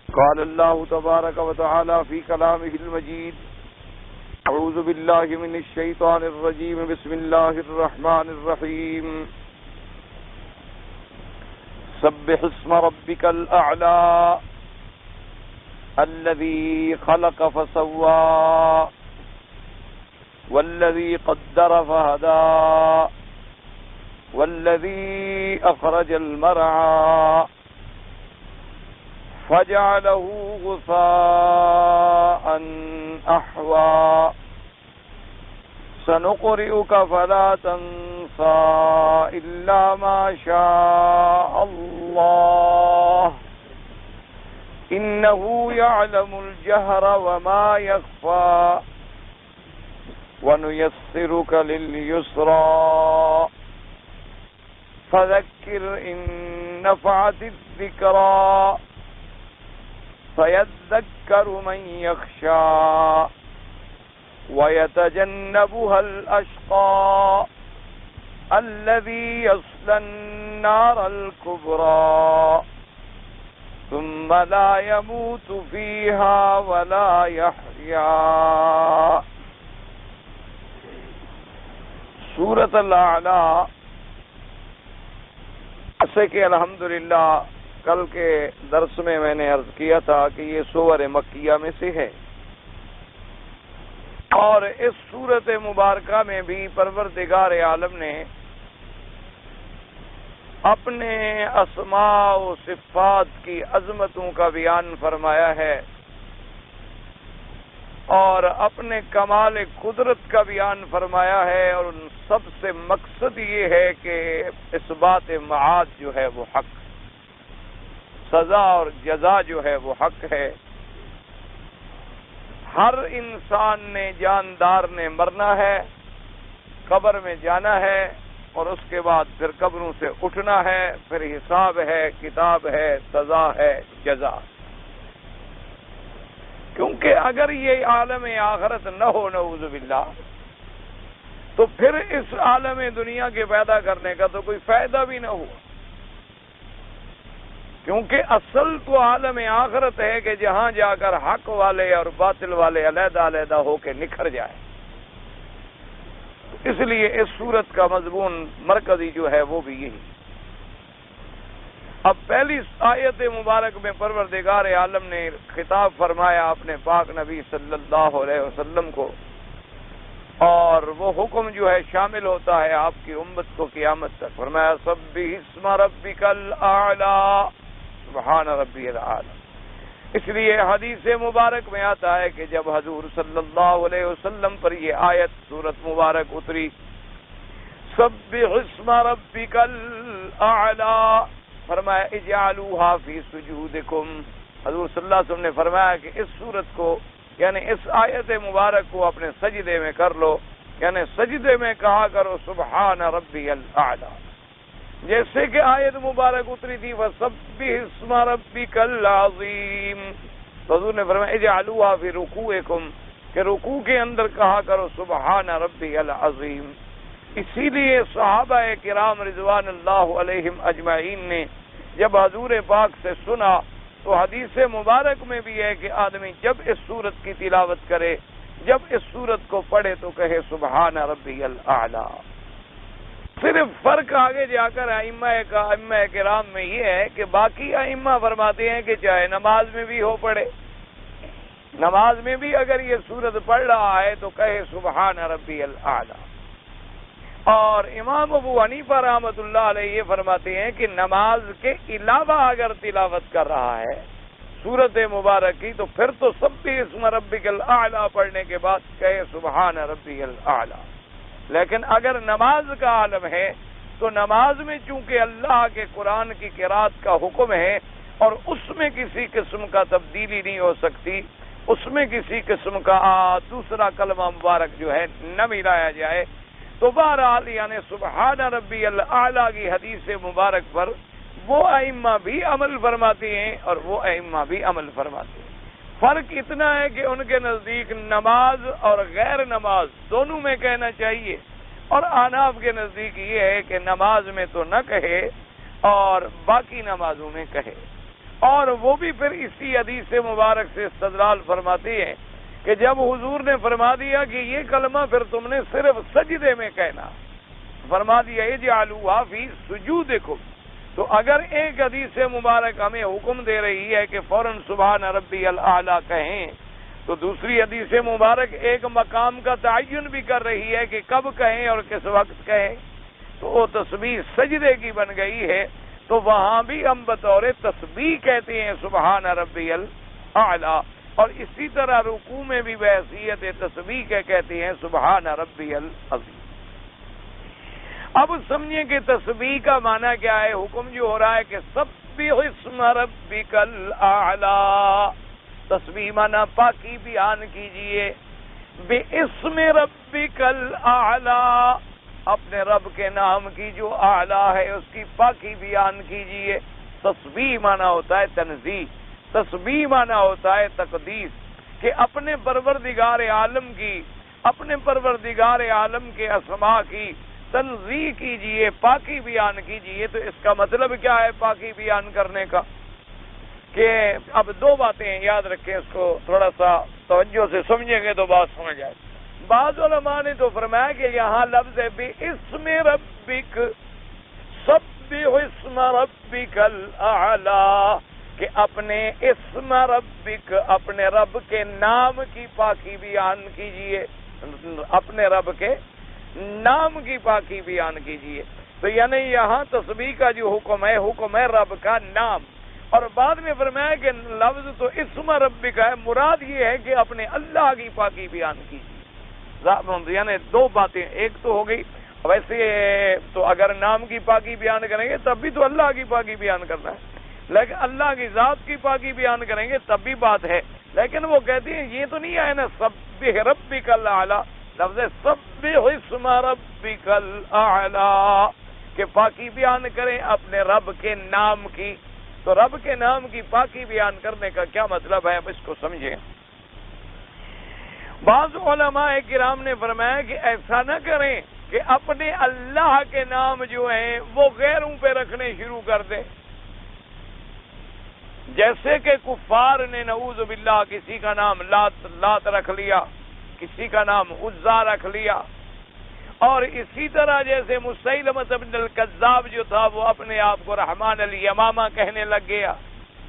قال الله تبارك وتعالى في كلامه المجيد أعوذ بالله من الشيطان الرجيم بسم الله الرحمن الرحيم سبح اسم ربك الأعلى الذي خلق فسوى والذي قدر فهدى والذي أخرج المرعى فجعله غثاء أحوى سنقرئك فلا تنسى إلا ما شاء الله إنه يعلم الجهر وما يخفى ونيسرك لليسرى فذكر إن نفعت الذكرى فيذكر من يخشى ويتجنبها الأشقى الذي يصلى النار الكبرى ثم لا يموت فيها ولا يحيا۔ سورۃ الاعلیٰ، جیسے کہ الحمدللہ کل کے درس میں نے عرض کیا تھا کہ یہ سور مکیہ میں سے ہے، اور اس سورت مبارکہ میں بھی پروردگار عالم نے اپنے اسماء و صفات کی عظمتوں کا بیان فرمایا ہے اور اپنے کمال قدرت کا بیان فرمایا ہے، اور ان سب سے مقصد یہ ہے کہ اس بات معاد جو ہے وہ حق، سزا اور جزا جو ہے وہ حق ہے۔ ہر انسان نے، جاندار نے مرنا ہے، قبر میں جانا ہے، اور اس کے بعد پھر قبروں سے اٹھنا ہے، پھر حساب ہے، کتاب ہے، سزا ہے، جزا۔ کیونکہ اگر یہ عالم آخرت نہ ہو نعوذ باللہ تو پھر اس عالم دنیا کے پیدا کرنے کا تو کوئی فائدہ بھی نہ ہوا، کیونکہ اصل تو عالم آخرت ہے کہ جہاں جا کر حق والے اور باطل والے علیحدہ علیحدہ ہو کے نکھر جائے۔ اس لیے اس سورت کا مضمون مرکزی جو ہے وہ بھی یہی۔ اب پہلی آیت مبارک میں پروردگار عالم نے خطاب فرمایا اپنے پاک نبی صلی اللہ علیہ وسلم کو، اور وہ حکم جو ہے شامل ہوتا ہے آپ کی امت کو قیامت تک۔ فرمایا سبح اسم ربک الاعلی سبحان ربی الاعلی۔ اس لیے حدیث مبارک میں آتا ہے کہ جب حضور صلی اللہ علیہ وسلم پر یہ آیت سورت مبارک اتری، سبح اسم ربک الاعلی، فرمایا اجعلوها فی سجودکم۔ حضور صلی اللہ علیہ وسلم نے فرمایا کہ اس سورت کو، یعنی اس آیت مبارک کو اپنے سجدے میں کر لو، یعنی سجدے میں کہا کرو سبحان ربی الاعلی۔ جیسے کہ آیت مبارک اتری تھی وَسَبِّحِ اسْمَ رَبِّكَ الْعَظِيمِ، تو حضور نے فرمایا اجعلوها فی رکوعکم، کہ رکوع کے اندر کہا کرو سبحان ربی العظیم۔ اسی لیے صحابہ کرام رضوان اللہ علیہم اجمعین نے جب حضور پاک سے سنا تو حدیث مبارک میں بھی ہے کہ آدمی جب اس سورت کی تلاوت کرے، جب اس سورت کو پڑھے تو کہے سبحان ربی الاعلی۔ صرف فرق آگے جا کر ائمہ کرام میں یہ ہے کہ باقی ائمہ فرماتے ہیں کہ چاہے نماز میں بھی ہو پڑھے، نماز میں بھی اگر یہ سورت پڑھ رہا ہے تو کہے سبحان ربی الاعلی۔ اور امام ابو حنیفہ رحمۃ اللہ علیہ یہ فرماتے ہیں کہ نماز کے علاوہ اگر تلاوت کر رہا ہے سورت مبارک کی تو پھر تو سبح اسم ربک الاعلی پڑھنے کے بعد کہے سبحان ربی الاعلی۔ لیکن اگر نماز کا عالم ہے تو نماز میں چونکہ اللہ کے قرآن کی قرات کا حکم ہے اور اس میں کسی قسم کا تبدیلی نہیں ہو سکتی، اس میں کسی قسم کا دوسرا کلمہ مبارک جو ہے نہ ملایا جائے، تو بہرحال یعنی سبحان ربی الاعلی کی حدیث مبارک پر وہ ائمہ بھی عمل فرماتے ہیں اور وہ ائمہ بھی عمل فرماتے ہیں۔ فرق اتنا ہے کہ ان کے نزدیک نماز اور غیر نماز دونوں میں کہنا چاہیے، اور احناف کے نزدیک یہ ہے کہ نماز میں تو نہ کہے اور باقی نمازوں میں کہے۔ اور وہ بھی پھر اسی حدیث مبارک سے استدلال فرماتی ہیں کہ جب حضور نے فرما دیا کہ یہ کلمہ پھر تم نے صرف سجدے میں کہنا، فرما دیا اجعلوها فی سجودکم، تو اگر ایک حدیث مبارک ہمیں حکم دے رہی ہے کہ فوراً سبحان ربی الاعلیٰ کہیں، تو دوسری حدیث مبارک ایک مقام کا تعین بھی کر رہی ہے کہ کب کہیں اور کس وقت کہیں، تو وہ تسبیح سجدے کی بن گئی ہے، تو وہاں بھی ہم بطور تسبیح کہتے ہیں سبحان ربی الاعلیٰ، اور اسی طرح رکوع میں بھی بحیثیت تسبیح کے کہتے ہیں سبحان ربی العظیم۔ اب سمجھیں کہ تسبیح کا معنی کیا ہے۔ حکم جو ہو رہا ہے کہ سبح اسم ربک الاعلیٰ، تسبیح معنی پاکی بیان کیجئے، باسم ربک الاعلیٰ، اپنے رب کے نام کی جو اعلیٰ ہے اس کی پاکی بیان کیجئے۔ تسبیح معنی ہوتا ہے تنزیہ، تسبیح معنی ہوتا ہے تقدیس، کہ اپنے پروردگار عالم کی، اپنے پروردگار عالم کے اسماء کی تنزیہ کیجئے، پاکی بیان کیجئے۔ تو اس کا مطلب کیا ہے پاکی بیان کرنے کا؟ کہ اب دو باتیں یاد رکھیں، اس کو تھوڑا سا توجہ سے سمجھیں گے تو بات سمجھ جائے۔ بعض علماء نے تو فرمایا کہ یہاں لفظ ہے بِاسْمِ رَبِّكَ، سَبِّحْ اسْمَ رَبِّكَ الْأَعْلَىٰ، کہ اپنے اسم ربک، اپنے رب کے نام کی پاکی بیان کیجئے، اپنے رب کے نام کی پاکی بیان کیجئے۔ تو یعنی یہاں تسبیح کا جو حکم ہے رب کا نام، اور بعد میں فرمایا کہ لفظ تو اسم ربک کا ہے، مراد یہ ہے کہ اپنے اللہ کی پاکی بیان کیجئے۔ یعنی دو باتیں، ایک تو ہو گئی، ویسے تو اگر نام کی پاکی بیان کریں گے تب بھی تو اللہ کی پاکی بیان کرنا ہے، لیکن اللہ کی ذات کی پاکی بیان کریں گے تب بھی بات ہے، لیکن وہ کہتی ہیں یہ تو نہیں آئے نا سبح ربک الاعلیٰ، لفظ سبح اسم ربک الاعلیٰ، کہ پاکی بیان کریں اپنے رب کے نام کی۔ تو رب کے نام کی پاکی بیان کرنے کا کیا مطلب ہے، اب اس کو سمجھیں۔ بعض علماء کرام نے فرمایا کہ ایسا نہ کریں کہ اپنے اللہ کے نام جو ہیں وہ غیروں پہ رکھنے شروع کر دیں، جیسے کہ کفار نے نعوذ باللہ کسی کا نام لات رکھ لیا، کسی کا نام عزا رکھ لیا، اور اسی طرح جیسے مسیلمہ بن الکذاب جو تھا وہ اپنے آپ کو رحمان الیمامہ کہنے لگ گیا،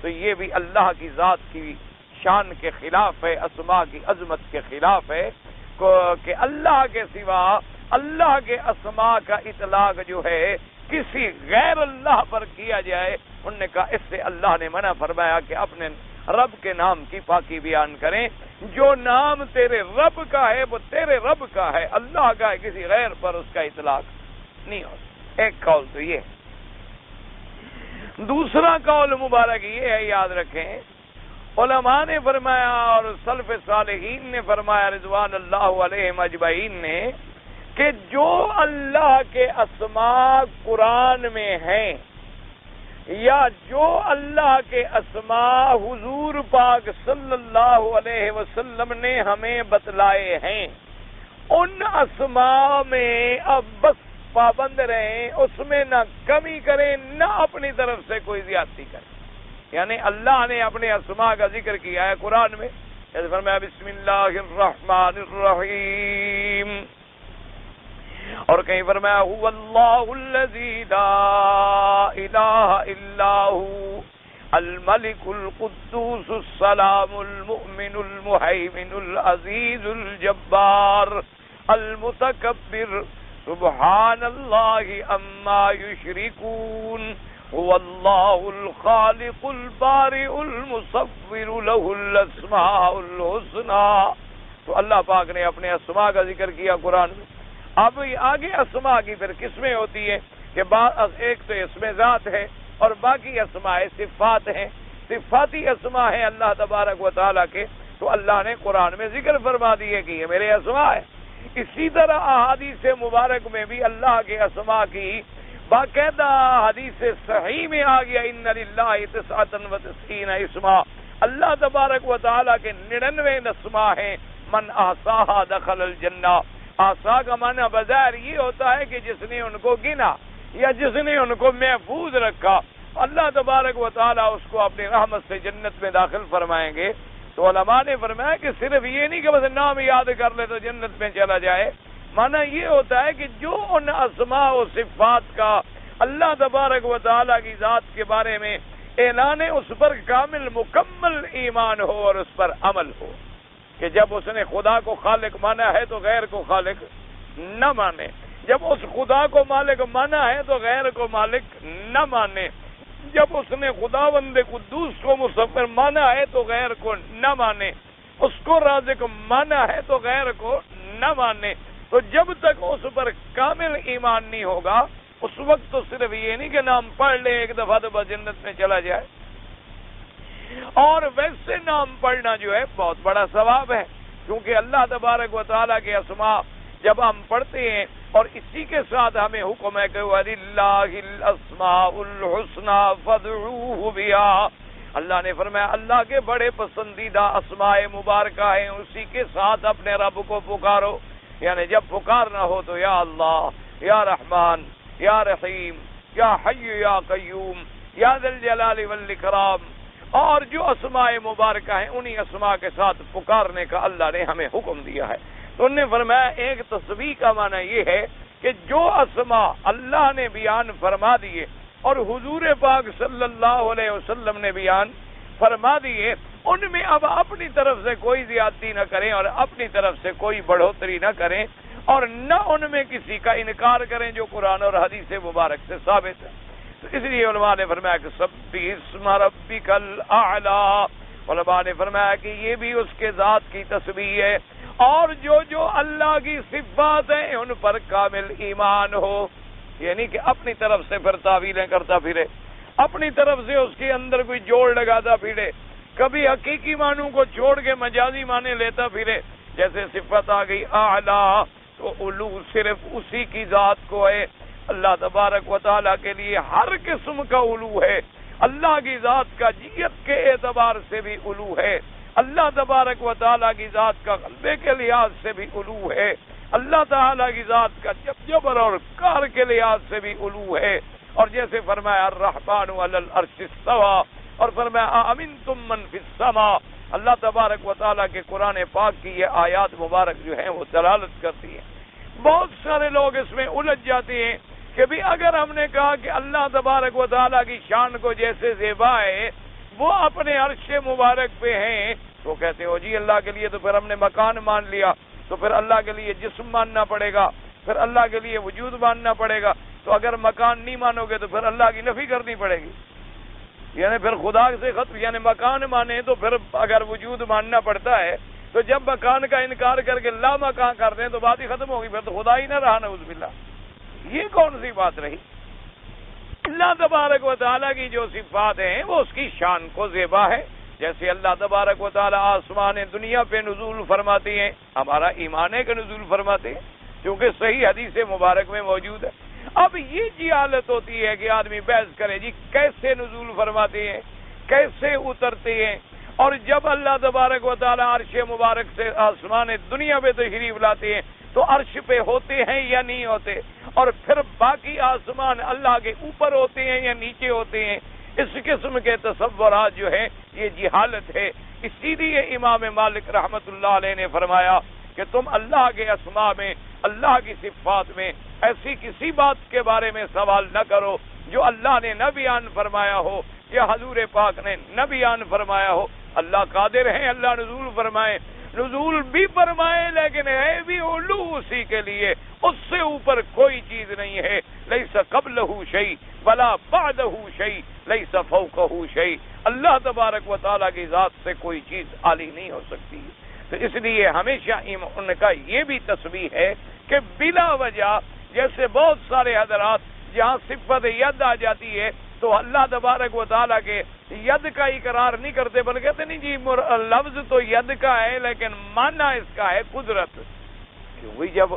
تو یہ بھی اللہ کی ذات کی شان کے خلاف ہے، اسماء کی عظمت کے خلاف ہے کہ اللہ کے سوا اللہ کے اسماء کا اطلاق جو ہے کسی غیر اللہ پر کیا جائے۔ انہوں نے کہا اس سے اللہ نے منع فرمایا کہ اپنے رب کے نام کی پاکی بیان کریں، جو نام تیرے رب کا ہے وہ تیرے رب کا ہے، اللہ کا ہے، کسی غیر پر اس کا اطلاق نہیں ہوتا۔ ایک قول تو یہ۔ دوسرا قول مبارک یہ ہے، یاد رکھیں، علماء نے فرمایا اور سلف صالحین نے فرمایا رضوان اللہ علیہم اجمعین نے کہ جو اللہ کے اسماء قرآن میں ہیں یا جو اللہ کے اسماء حضور پاک صلی اللہ علیہ وسلم نے ہمیں بتلائے ہیں، ان اسماء میں اب بس پابند رہیں، اس میں نہ کمی کریں نہ اپنی طرف سے کوئی زیادتی کریں۔ یعنی اللہ نے اپنے اسماء کا ذکر کیا ہے قرآن میں، جیسے فرمایا بسم اللہ الرحمن الرحیم، اور کہیں فرمایا هو اللہ الذی لا الہ الا هو الملک القدوس السلام المؤمن المہیمن العزیز الجبار المتکبر سبحان اللہ عما یشرکون هو اللہ الخالق البارئ المصور له الاسماء الحسنى۔ تو اللہ پاک نے اپنے اسماء کا ذکر کیا قرآن میں۔ اب آگے اسماء کی پھر قسمیں ہوتی ہیں کہ ایک تو اسم ذات ہے اور باقی اسماء صفات ہیں، صفاتی اسماء ہیں اللہ تبارک و تعالیٰ کے، تو اللہ نے قرآن میں ذکر فرما دیے کہ یہ میرے اسماء ہیں۔ اسی طرح احادیث مبارک میں بھی اللہ کے اسماء کی باقاعدہ حدیث صحیح میں آ گیا ان للہ 99 اسماء، اللہ تبارک و تعالیٰ کے 99 اسماء ہیں، من احصاها دخل الجنہ۔ احصا کا معنی بظاہر یہ ہوتا ہے کہ جس نے ان کو گنا یا جس نے ان کو محفوظ رکھا، اللہ تبارک و تعالیٰ اس کو اپنی رحمت سے جنت میں داخل فرمائیں گے، تو علماء نے فرمایا کہ صرف یہ نہیں کہ بس نام یاد کر لے تو جنت میں چلا جائے، معنی یہ ہوتا ہے کہ جو ان اسماء و صفات کا اللہ تبارک و تعالیٰ کی ذات کے بارے میں اعلان اس پر کامل مکمل ایمان ہو اور اس پر عمل ہو، کہ جب اس نے خدا کو خالق مانا ہے تو غیر کو خالق نہ مانے، جب اس خدا کو مالک مانا ہے تو غیر کو مالک نہ مانے، جب اس نے خداوند قدوس کو مصور مانا ہے تو غیر کو نہ مانے، اس کو رازق مانا ہے تو غیر کو نہ مانے۔ تو جب تک اس پر کامل ایمان نہیں ہوگا، اس وقت تو صرف یہ نہیں کہ نام پڑھ لے ایک دفعہ تو بس جنت میں چلا جائے، اور ویسے نام پڑھنا جو ہے بہت بڑا ثواب ہے، کیونکہ اللہ تبارک و تعالیٰ کے اسماء جب ہم پڑھتے ہیں اور اسی کے ساتھ ہمیں حکم ہے کہ وَلِلَّهِ الْأَسْمَاءُ الْحُسْنَى فَادْعُوهُ بِهَا، اللہ نے فرمایا اللہ کے بڑے پسندیدہ اسماء مبارکہ ہیں، اسی کے ساتھ اپنے رب کو پکارو، یعنی جب پکارنا ہو تو یا اللہ، یا رحمان، یا رحیم، یا حی یا قیوم، یا ذی الجلال والاکرام، اور جو اسماء مبارکہ ہیں انہی اسماء کے ساتھ پکارنے کا اللہ نے ہمیں حکم دیا ہے۔ تو انہوں نے فرمایا ایک تسبیح کا معنی یہ ہے کہ جو اسماء اللہ نے بیان فرما دیے اور حضور پاک صلی اللہ علیہ وسلم نے بیان فرما دیے، ان میں اب اپنی طرف سے کوئی زیادتی نہ کریں اور اپنی طرف سے کوئی بڑھوتری نہ کریں، اور نہ ان میں کسی کا انکار کریں جو قرآن اور حدیث مبارک سے ثابت ہے۔ تو اس لیے علماء نے فرمایا کہ سبح اسم ربک الاعلی، علماء نے فرمایا کہ یہ بھی اس کے ذات کی تسبیح ہے، اور جو اللہ کی صفات ہیں ان پر کامل ایمان ہو، یعنی کہ اپنی طرف سے پھر تعویلیں کرتا پھرے، اپنی طرف سے اس کے اندر کوئی جوڑ لگاتا پھرے، کبھی حقیقی معنوں کو چھوڑ کے مجازی معنی لیتا پھرے، جیسے صفت آ گئی اعلیٰ تو علو صرف اسی کی ذات کو ہے، اللہ تبارک و تعالیٰ کے لیے ہر قسم کا علو ہے، اللہ کی ذات کا جیت کے اعتبار سے بھی علو ہے، اللہ تبارک و تعالیٰ کی ذات کا غلبے کے لحاظ سے بھی علو ہے، اللہ تعالیٰ کی ذات کا جبر اور کار کے لحاظ سے بھی علو ہے، اور جیسے فرمایا الرحمن علی العرش استوى، اور فرمایا امنتم من فی السماء، اللہ تبارک و تعالیٰ کے قرآن پاک کی یہ آیات مبارک جو ہیں وہ دلالت کرتی ہیں۔ بہت سارے لوگ اس میں الجھ جاتے ہیں کہ بھی اگر ہم نے کہا کہ اللہ تبارک و تعالیٰ کی شان کو جیسے زیبا ہے وہ اپنے عرش مبارک پہ ہیں، تو کہتے ہو جی اللہ کے لیے تو پھر ہم نے مکان مان لیا، تو پھر اللہ کے لیے جسم ماننا پڑے گا، پھر اللہ کے لیے وجود ماننا پڑے گا، تو اگر مکان نہیں مانو گے تو پھر اللہ کی نفی کرنی پڑے گی، یعنی پھر خدا سے ختم، یعنی مکان مانے تو پھر اگر وجود ماننا پڑتا ہے تو جب مکان کا انکار کر کے لا مکان کر دیں تو بات ہی ختم ہوگی، پھر تو خدا ہی نہ رہا، نعوذ باللہ۔ یہ کون سی بات رہی؟ اللہ تبارک و تعالیٰ کی جو صفات ہیں وہ اس کی شان کو زیبا ہے، جیسے اللہ تبارک و تعالیٰ آسمان دنیا پہ نزول فرماتے ہیں، ہمارا ایمان ہے کہ نزول فرماتے ہیں، کیونکہ صحیح حدیث مبارک میں موجود ہے۔ اب یہ جی حالت ہوتی ہے کہ آدمی بحث کرے جی کیسے نزول فرماتے ہیں، کیسے اترتے ہیں، اور جب اللہ تبارک و تعالیٰ عرش مبارک سے آسمان دنیا پہ تشریف لاتے ہیں تو عرش پہ ہوتے ہیں یا نہیں ہوتے، اور پھر باقی آسمان اللہ کے اوپر ہوتے ہیں یا نیچے ہوتے ہیں، اس قسم کے تصورات جو ہیں یہ جہالت ہے۔ اسی لیے امام مالک رحمت اللہ علیہ نے فرمایا کہ تم اللہ کے اسماء میں، اللہ کی صفات میں ایسی کسی بات کے بارے میں سوال نہ کرو جو اللہ نے نہ بیان فرمایا ہو یا حضور پاک نے نہ بیان فرمایا ہو۔ اللہ قادر ہیں، اللہ نزول فرمائے، نزول بھی فرمائے، لیکن ہے بھی علو اسی کے لیے، اس سے اوپر کوئی چیز نہیں ہے، لیس قبلہ شیء ولا بعدہ شیء لیس فوقہ شیء، اللہ تبارک و تعالیٰ کی ذات سے کوئی چیز عالی نہیں ہو سکتی۔ تو اس لیے ہمیشہ ان کا یہ بھی تسبیح ہے کہ بلا وجہ جیسے بہت سارے حضرات جہاں صفت ید آ جاتی ہے تو اللہ تبارک و تعالیٰ کے ید کا اقرار نہیں کرتے، بلکہ کہتے نہیں جی لفظ تو ید کا ہے لیکن معنی اس کا ہے قدرت، کیونکہ جب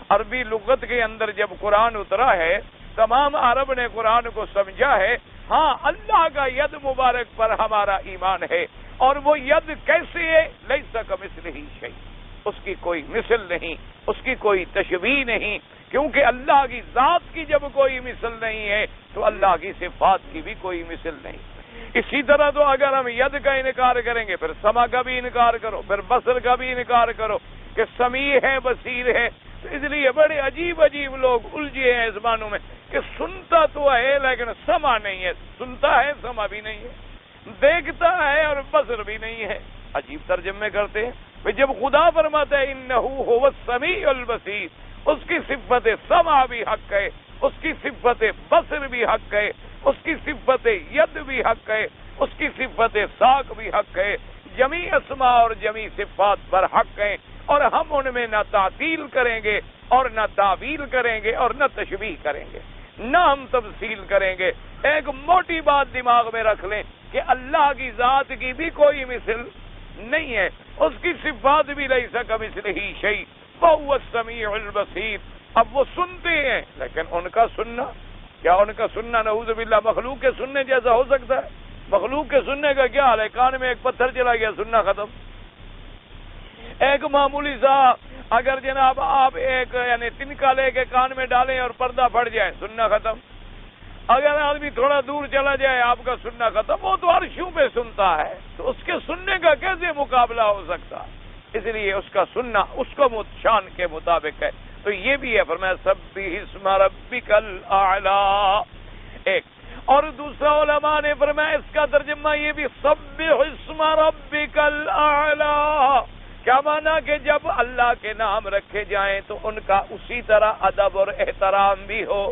عربی لغت کے اندر جب قرآن اترا ہے تمام عرب نے قرآن کو سمجھا ہے، ہاں اللہ کا ید مبارک پر ہمارا ایمان ہے، اور وہ ید کیسے ہے؟ لیس کمثلہ شیء، اس کی کوئی مثل نہیں، اس کی کوئی تشبیہ نہیں کیونکہ اللہ کی ذات کی جب کوئی مثل نہیں ہے تو اللہ کی صفات کی بھی کوئی مثل نہیں۔ اسی طرح تو اگر ہم ید کا انکار کریں گے پھر سما کا بھی انکار کرو، پھر بصر کا بھی انکار کرو کہ سمیع ہے بصیر ہے۔ تو اس لیے بڑے عجیب عجیب لوگ الجھے ہیں اس معنوں میں کہ سنتا تو ہے لیکن سما نہیں ہے، سنتا ہے سما بھی نہیں ہے، دیکھتا ہے اور بصر بھی نہیں ہے، عجیب ترجمے کرتے ہیں۔ جب خدا فرماتا ہے انہو هو السمیع البصیر، اس کی صفت سما بھی حق ہے، اس کی صفت بصر بھی حق ہے، اس کی صفت ید بھی حق ہے، اس کی صفت ساق بھی حق ہے، جمیع اسماء اور جمیع صفات پر حق ہیں، اور ہم ان میں نہ تعطیل کریں گے اور نہ تعویل کریں گے اور نہ تشبیہ کریں گے، نہ ہم تفصیل کریں گے۔ ایک موٹی بات دماغ میں رکھ لیں کہ اللہ کی ذات کی بھی کوئی مثل نہیں ہے، اس کی صفات بھی لیس کمثلہ شیء وہو السمیع البصیر۔ اب وہ سنتے ہیں لیکن ان کا سننا، کیا ان کا سننا نعوذ باللہ مخلوق کے سننے جیسا ہو سکتا ہے؟ مخلوق کے سننے کا کیا حال ہے؟ کان میں ایک پتھر چلا گیا سننا ختم۔ ایک معمولی سا اگر جناب آپ ایک یعنی تنکا لے کے کان میں ڈالیں اور پردہ پھٹ جائے سننا ختم۔ اگر آدمی تھوڑا دور چلا جائے آپ کا سننا ختم۔ وہ تو عرشوں پہ سنتا ہے تو اس کے سننے کا کیسے مقابلہ ہو سکتا ہے؟ اس لیے اس کا سننا اس کو شان کے مطابق ہے۔ تو یہ بھی ہے فرمایا سبح اسم ربک الاعلی ایک، اور دوسرا علماء نے فرمایا اس کا ترجمہ یہ بھی سبح اسم ربک الاعلی، کیا مانا کہ جب اللہ کے نام رکھے جائیں تو ان کا اسی طرح ادب اور احترام بھی ہو۔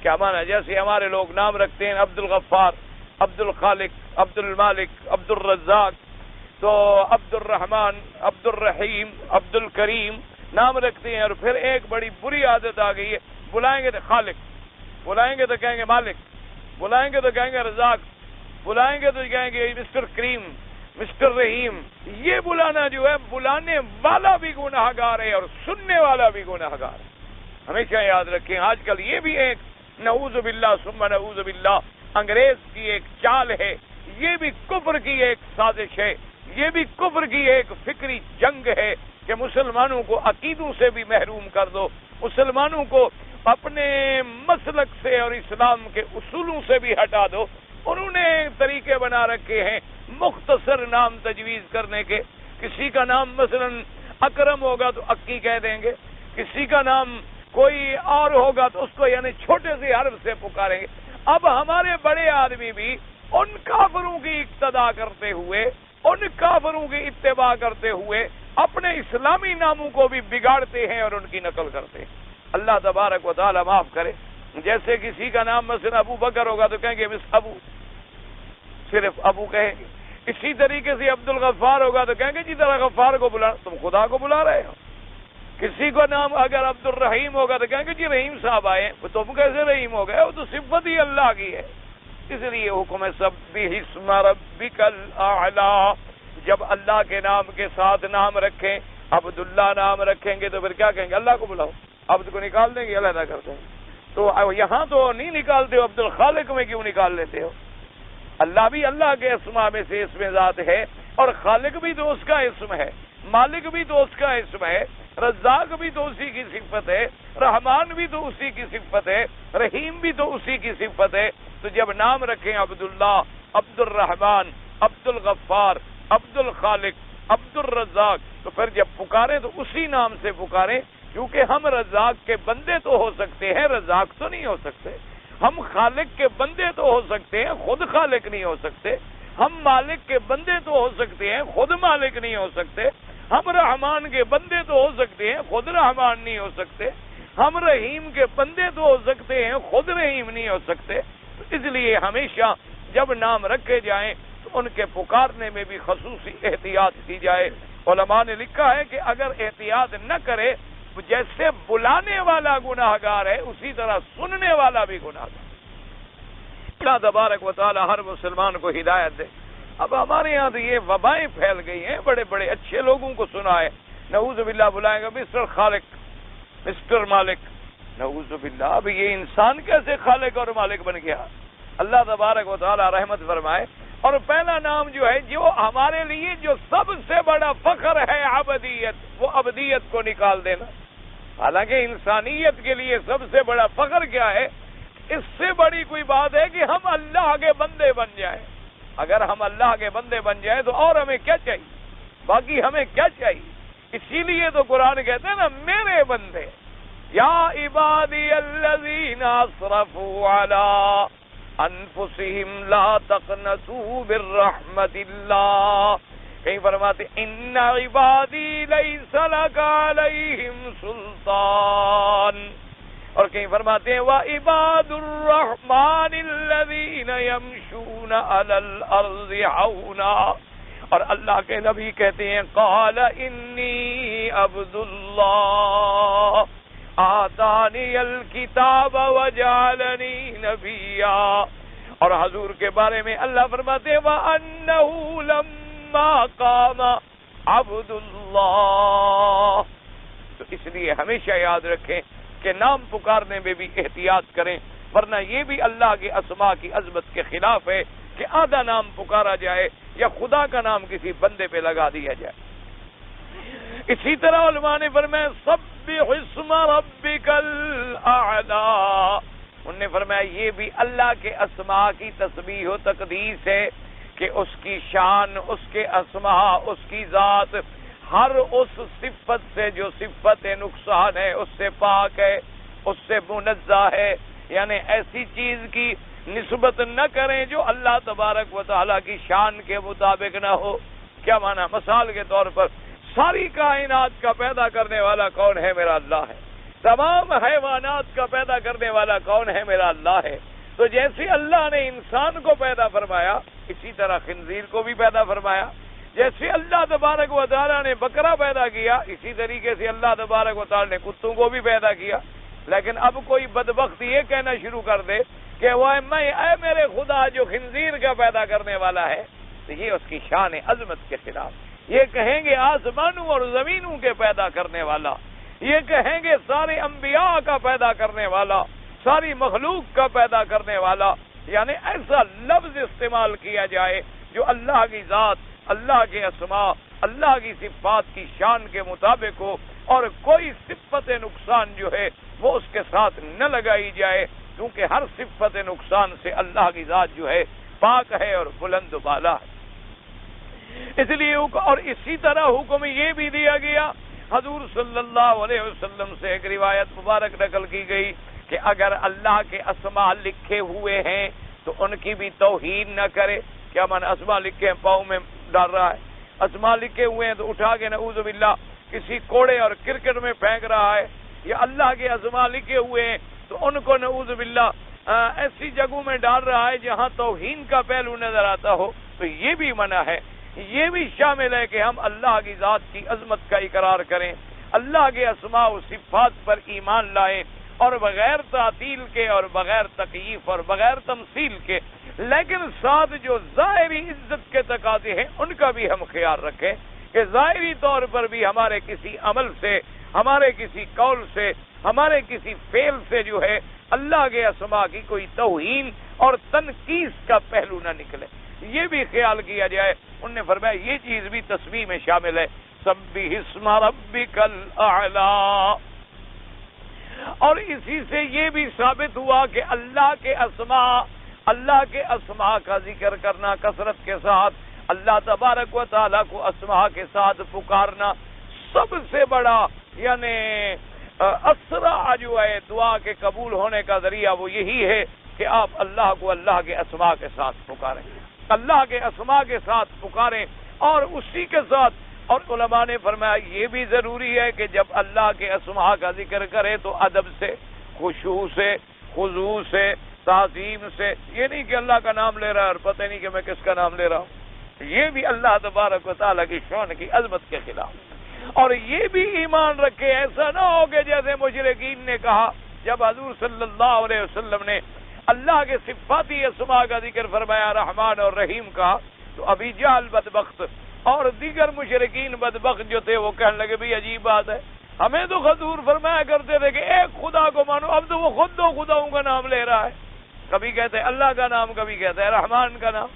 کیا مانا؟ جیسے ہمارے لوگ نام رکھتے ہیں عبد الغفار، عبد الخالق، عبد المالک، عبد الرزاق، تو عبد الرحمن، عبد الرحیم، عبد الکریم نام رکھتے ہیں، اور پھر ایک بڑی بری عادت آ گئی ہے، بلائیں گے تو خالق، بلائیں گے تو کہیں گے مالک، بلائیں گے تو کہیں گے رزاق، بلائیں گے تو کہیں گے مسٹر کریم، مسٹر رحیم۔ یہ بلانا جو ہے بلانے والا بھی گناہ گار ہے اور سننے والا بھی گناہ گار ہے۔ ہمیشہ یاد رکھیں آج کل یہ بھی ایک نعوذ باللہ ثم نعوذ باللہ انگریز کی ایک چال ہے، یہ بھی کفر کی ایک سازش ہے، یہ بھی کفر کی ایک فکری جنگ ہے کہ مسلمانوں کو عقیدوں سے بھی محروم کر دو، مسلمانوں کو اپنے مسلک سے اور اسلام کے اصولوں سے بھی ہٹا دو۔ انہوں نے طریقے بنا رکھے ہیں مختصر نام تجویز کرنے کے، کسی کا نام مثلا اکرم ہوگا تو اکی کہہ دیں گے، کسی کا نام کوئی اور ہوگا تو اس کو یعنی چھوٹے سے حرف سے پکاریں گے۔ اب ہمارے بڑے آدمی بھی ان کافروں کی اقتدا کرتے ہوئے، ان کافروں کی اتباع کرتے ہوئے اپنے اسلامی ناموں کو بھی بگاڑتے ہیں اور ان کی نقل کرتے ہیں۔ اللہ تبارک و تعالی معاف کرے۔ جیسے کسی کا نام مثلا ابو بکر ہوگا تو کہیں گے بس ابو، صرف ابو کہیں گے۔ اسی طریقے سے عبد الغفار ہوگا تو کہیں گے جی طرح غفار کو بلا، تم خدا کو بلا رہے ہو۔ کسی کو نام اگر عبد الرحیم ہوگا تو کہیں گے جی رحیم صاحب آئے، تم کیسے رحیم ہو گئے؟ وہ تو صفت ہی اللہ کی ہے۔ اس لیے حکم ہے سبح اسم ربک الاعلی، جب اللہ کے نام کے ساتھ نام رکھیں، عبداللہ نام رکھیں گے تو پھر کیا کہیں گے؟ اللہ کو بلاؤ، عبد کو نکال دیں گے، علیحدہ کر دیں گے۔ تو یہاں تو نہیں نکالتے ہو، عبد الخالق میں کیوں نکال لیتے ہو؟ اللہ بھی اللہ کے اسماء میں سے اسم ذات ہے، اور خالق بھی تو اس کا اسم ہے، مالک بھی تو اس کا اسم ہے، رزاق بھی تو اسی کی صفت ہے، رحمان بھی تو اسی کی صفت ہے، رحیم بھی تو اسی کی صفت ہے۔ تو جب نام رکھیں عبداللہ، عبد الرحمان، عبد الغفار، عبد الخالق، عبد الرزاق، تو پھر جب پکاریں تو اسی نام سے پکاریں، کیونکہ ہم رزاق کے بندے تو ہو سکتے ہیں، رزاق تو نہیں ہو سکتے۔ ہم خالق کے بندے تو ہو سکتے ہیں، خود خالق نہیں ہو سکتے۔ ہم مالک کے بندے تو ہو سکتے ہیں، خود مالک نہیں ہو سکتے۔ ہم رحمان کے بندے تو ہو سکتے ہیں، خود رحمان نہیں ہو سکتے۔ ہم رحیم کے بندے تو ہو سکتے ہیں، خود رحیم نہیں ہو سکتے۔ اس لیے ہمیشہ جب نام رکھے جائیں تو ان کے پکارنے میں بھی خصوصی احتیاط کی جائے۔ علماء نے لکھا ہے کہ اگر احتیاط نہ کرے، جیسے بلانے والا گناہ گار ہے اسی طرح سننے والا بھی گناہ گار۔ اللہ تبارک و تعالی ہر مسلمان کو ہدایت دے۔ اب ہمارے یہاں تو یہ وبائیں پھیل گئی ہیں، بڑے بڑے اچھے لوگوں کو سنا ہے نعوذ باللہ بلائیں گا مسٹر خالق، مسٹر مالک، نعوذ باللہ۔ اب یہ انسان کیسے خالق اور مالک بن گیا؟ اللہ تبارک و تعالی رحمت فرمائے۔ اور پہلا نام جو ہے جو ہمارے لیے جو سب سے بڑا فخر ہے عبدیت، وہ عبدیت کو نکال دینا۔ حالانکہ انسانیت کے لیے سب سے بڑا فخر کیا ہے؟ اس سے بڑی کوئی بات ہے کہ ہم اللہ کے بندے بن جائیں۔ اگر ہم اللہ کے بندے بن جائیں تو اور ہمیں کیا چاہیے؟ باقی ہمیں کیا چاہیے؟ اسی لیے تو قرآن کہتے ہیں نا میرے بندے، یا عبادی الذین اسرفوا علی انفسہم لا تقنطوا من رحمت اللہ، کہیں فرماتے ان عبادی لیس لک علیہم سلطان، اور کہیں فرماتے ہیں وَعِبَادُ الرَّحْمَنِ الَّذِينَ يَمْشُونَ عَلَى الْأَرْضِ حَوْنًا، اور اللہ کے نبی کہتے ہیں قَالَ إِنِّي عَبْدُ اللَّهِ آتَانِيَ الْكِتَابَ وَجَعَلَنِي نَبِيًّا، اور حضور کے بارے میں اللہ فرماتے ہیں وَأَنَّهُ لَمَّا قَامَ عَبْدُ اللَّهِ۔ تو اس لیے ہمیشہ یاد رکھیں کہ نام پکارنے میں بھی احتیاط کریں، ورنہ یہ بھی اللہ کے اسماء کی عظمت کے خلاف ہے کہ آدھا نام پکارا جائے یا خدا کا نام کسی بندے پہ لگا دیا جائے۔ اسی طرح علماء نے فرمایا سبح اسم ربک الاعلی، انہوں نے فرمایا یہ بھی اللہ کے اسماء کی تسبیح و تقدیس ہے کہ اس کی شان، اس کے اسماء، اس کی ذات ہر اس صفت سے جو صفت نقصان ہے اس سے پاک ہے، اس سے منزہ ہے، یعنی ایسی چیز کی نسبت نہ کریں جو اللہ تبارک و تعالیٰ کی شان کے مطابق نہ ہو۔ کیا معنی؟ مثال کے طور پر ساری کائنات کا پیدا کرنے والا کون ہے؟ میرا اللہ ہے۔ تمام حیوانات کا پیدا کرنے والا کون ہے؟ میرا اللہ ہے۔ تو جیسے اللہ نے انسان کو پیدا فرمایا اسی طرح خنزیر کو بھی پیدا فرمایا، جیسے اللہ تبارک و تعالیٰ نے بکرا پیدا کیا اسی طریقے سے اللہ تبارک و تعالیٰ نے کتوں کو بھی پیدا کیا۔ لیکن اب کوئی بدبخت یہ کہنا شروع کر دے کہ وہ اے میرے خدا جو خنزیر کا پیدا کرنے والا ہے، تو یہ اس کی شان عظمت کے خلاف۔ یہ کہیں گے آسمانوں اور زمینوں کے پیدا کرنے والا، یہ کہیں گے سارے انبیاء کا پیدا کرنے والا، ساری مخلوق کا پیدا کرنے والا، یعنی ایسا لفظ استعمال کیا جائے جو اللہ کی ذات، اللہ کے اسماء، اللہ کی صفات کی شان کے مطابق ہو، اور کوئی صفت نقصان جو ہے وہ اس کے ساتھ نہ لگائی جائے، کیونکہ ہر صفت نقصان سے اللہ کی ذات جو ہے پاک ہے اور بلند و بالا ہے۔ اس لیے اور اسی طرح حکم یہ بھی دیا گیا، حضور صلی اللہ علیہ وسلم سے ایک روایت مبارک نقل کی گئی کہ اگر اللہ کے اسماء لکھے ہوئے ہیں تو ان کی بھی توہین نہ کرے۔ کیا من اسماء لکھے ہیں پاؤں میں ڈال رہا ہے، اسماء لکھے ہوئے ہیں تو اٹھا کے نعوذ باللہ کسی کوڑے اور کرکٹ میں پھینک رہا ہے، یا اللہ کے اسماء لکھے ہوئے ہیں تو ان کو نعوذ باللہ ایسی جگہوں میں ڈال رہا ہے جہاں توہین کا پہلو نظر آتا ہو، تو یہ بھی منع ہے۔ یہ بھی شامل ہے کہ ہم اللہ کی ذات کی عظمت کا اقرار کریں، اللہ کے اسماء و صفات پر ایمان لائیں، اور بغیر تعطیل کے اور بغیر تکییف اور بغیر تمثیل کے، لیکن ساتھ جو ظاہری عزت کے تقاضے ہیں ان کا بھی ہم خیال رکھیں کہ ظاہری طور پر بھی ہمارے کسی عمل سے، ہمارے کسی قول سے، ہمارے کسی فعل سے جو ہے اللہ کے اسماء کی کوئی توہین اور تنقیص کا پہلو نہ نکلے، یہ بھی خیال کیا جائے۔ انہوں نے فرمایا یہ چیز بھی تسبیح میں شامل ہے، سبح اسم ربک الاعلی۔ اور اسی سے یہ بھی ثابت ہوا کہ اللہ کے اسماء کا ذکر کرنا کثرت کے ساتھ، اللہ تبارک و تعالیٰ کو اسماء کے ساتھ پکارنا سب سے بڑا یعنی اسرع جو ہے دعا کے قبول ہونے کا ذریعہ وہ یہی ہے کہ آپ اللہ کو اللہ کے اسماء کے ساتھ پکاریں، اللہ کے اسماء کے ساتھ پکاریں، اور اسی کے ساتھ، اور علماء نے فرمایا یہ بھی ضروری ہے کہ جب اللہ کے اسماء کا ذکر کرے تو ادب سے، خشوع سے، خضوع سے، تعظیم سے، یہ نہیں کہ اللہ کا نام لے رہا ہے اور پتہ نہیں کہ میں کس کا نام لے رہا ہوں، یہ بھی اللہ تبارک و تعالیٰ کی شان کی عظمت کے خلاف۔ اور یہ بھی ایمان رکھے ایسا نہ ہو کہ جیسے مشرکین نے کہا جب حضور صلی اللہ علیہ وسلم نے اللہ کے صفاتی اسماء کا ذکر فرمایا، رحمان اور رحیم کا، تو ابی جہل بدبخت اور دیگر مشرکین بدبخت جو تھے وہ کہنے لگے بھی عجیب بات ہے، ہمیں تو حضور فرمایا کرتے تھے کہ ایک خدا کو مانو، اب تو وہ خود دو خداؤں کا نام لے رہا ہے، کبھی کہتے ہیں اللہ کا نام، کبھی کہتے ہیں رحمان کا نام۔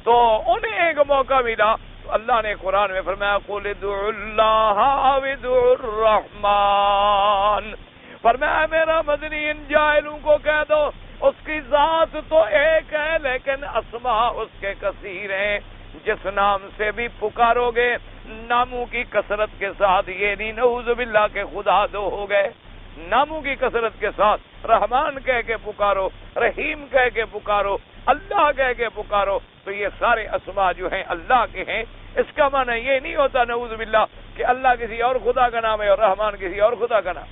تو انہیں ایک موقع ملا تو اللہ نے قرآن میں فرمایا قل ادعوا اللہ او ادعوا الرحمن، فرمایا میرا مدنی ان جاہلوں کو کہہ دو اس کی ذات تو ایک ہے لیکن اسماء اس کے کثیر ہیں، جس نام سے بھی پکارو گے ناموں کی کثرت کے ساتھ، یہ نہیں نعوذ باللہ کہ خدا دو ہو گئے، ناموں کی کثرت کے ساتھ رحمان کہہ کے پکارو، رحیم کہہ کے پکارو، اللہ کہہ کے پکارو، تو یہ سارے اسماء جو ہیں اللہ کے ہیں۔ اس کا معنی یہ نہیں ہوتا نعوذ باللہ کہ اللہ کسی اور خدا کا نام ہے اور رحمان کسی اور خدا کا نام۔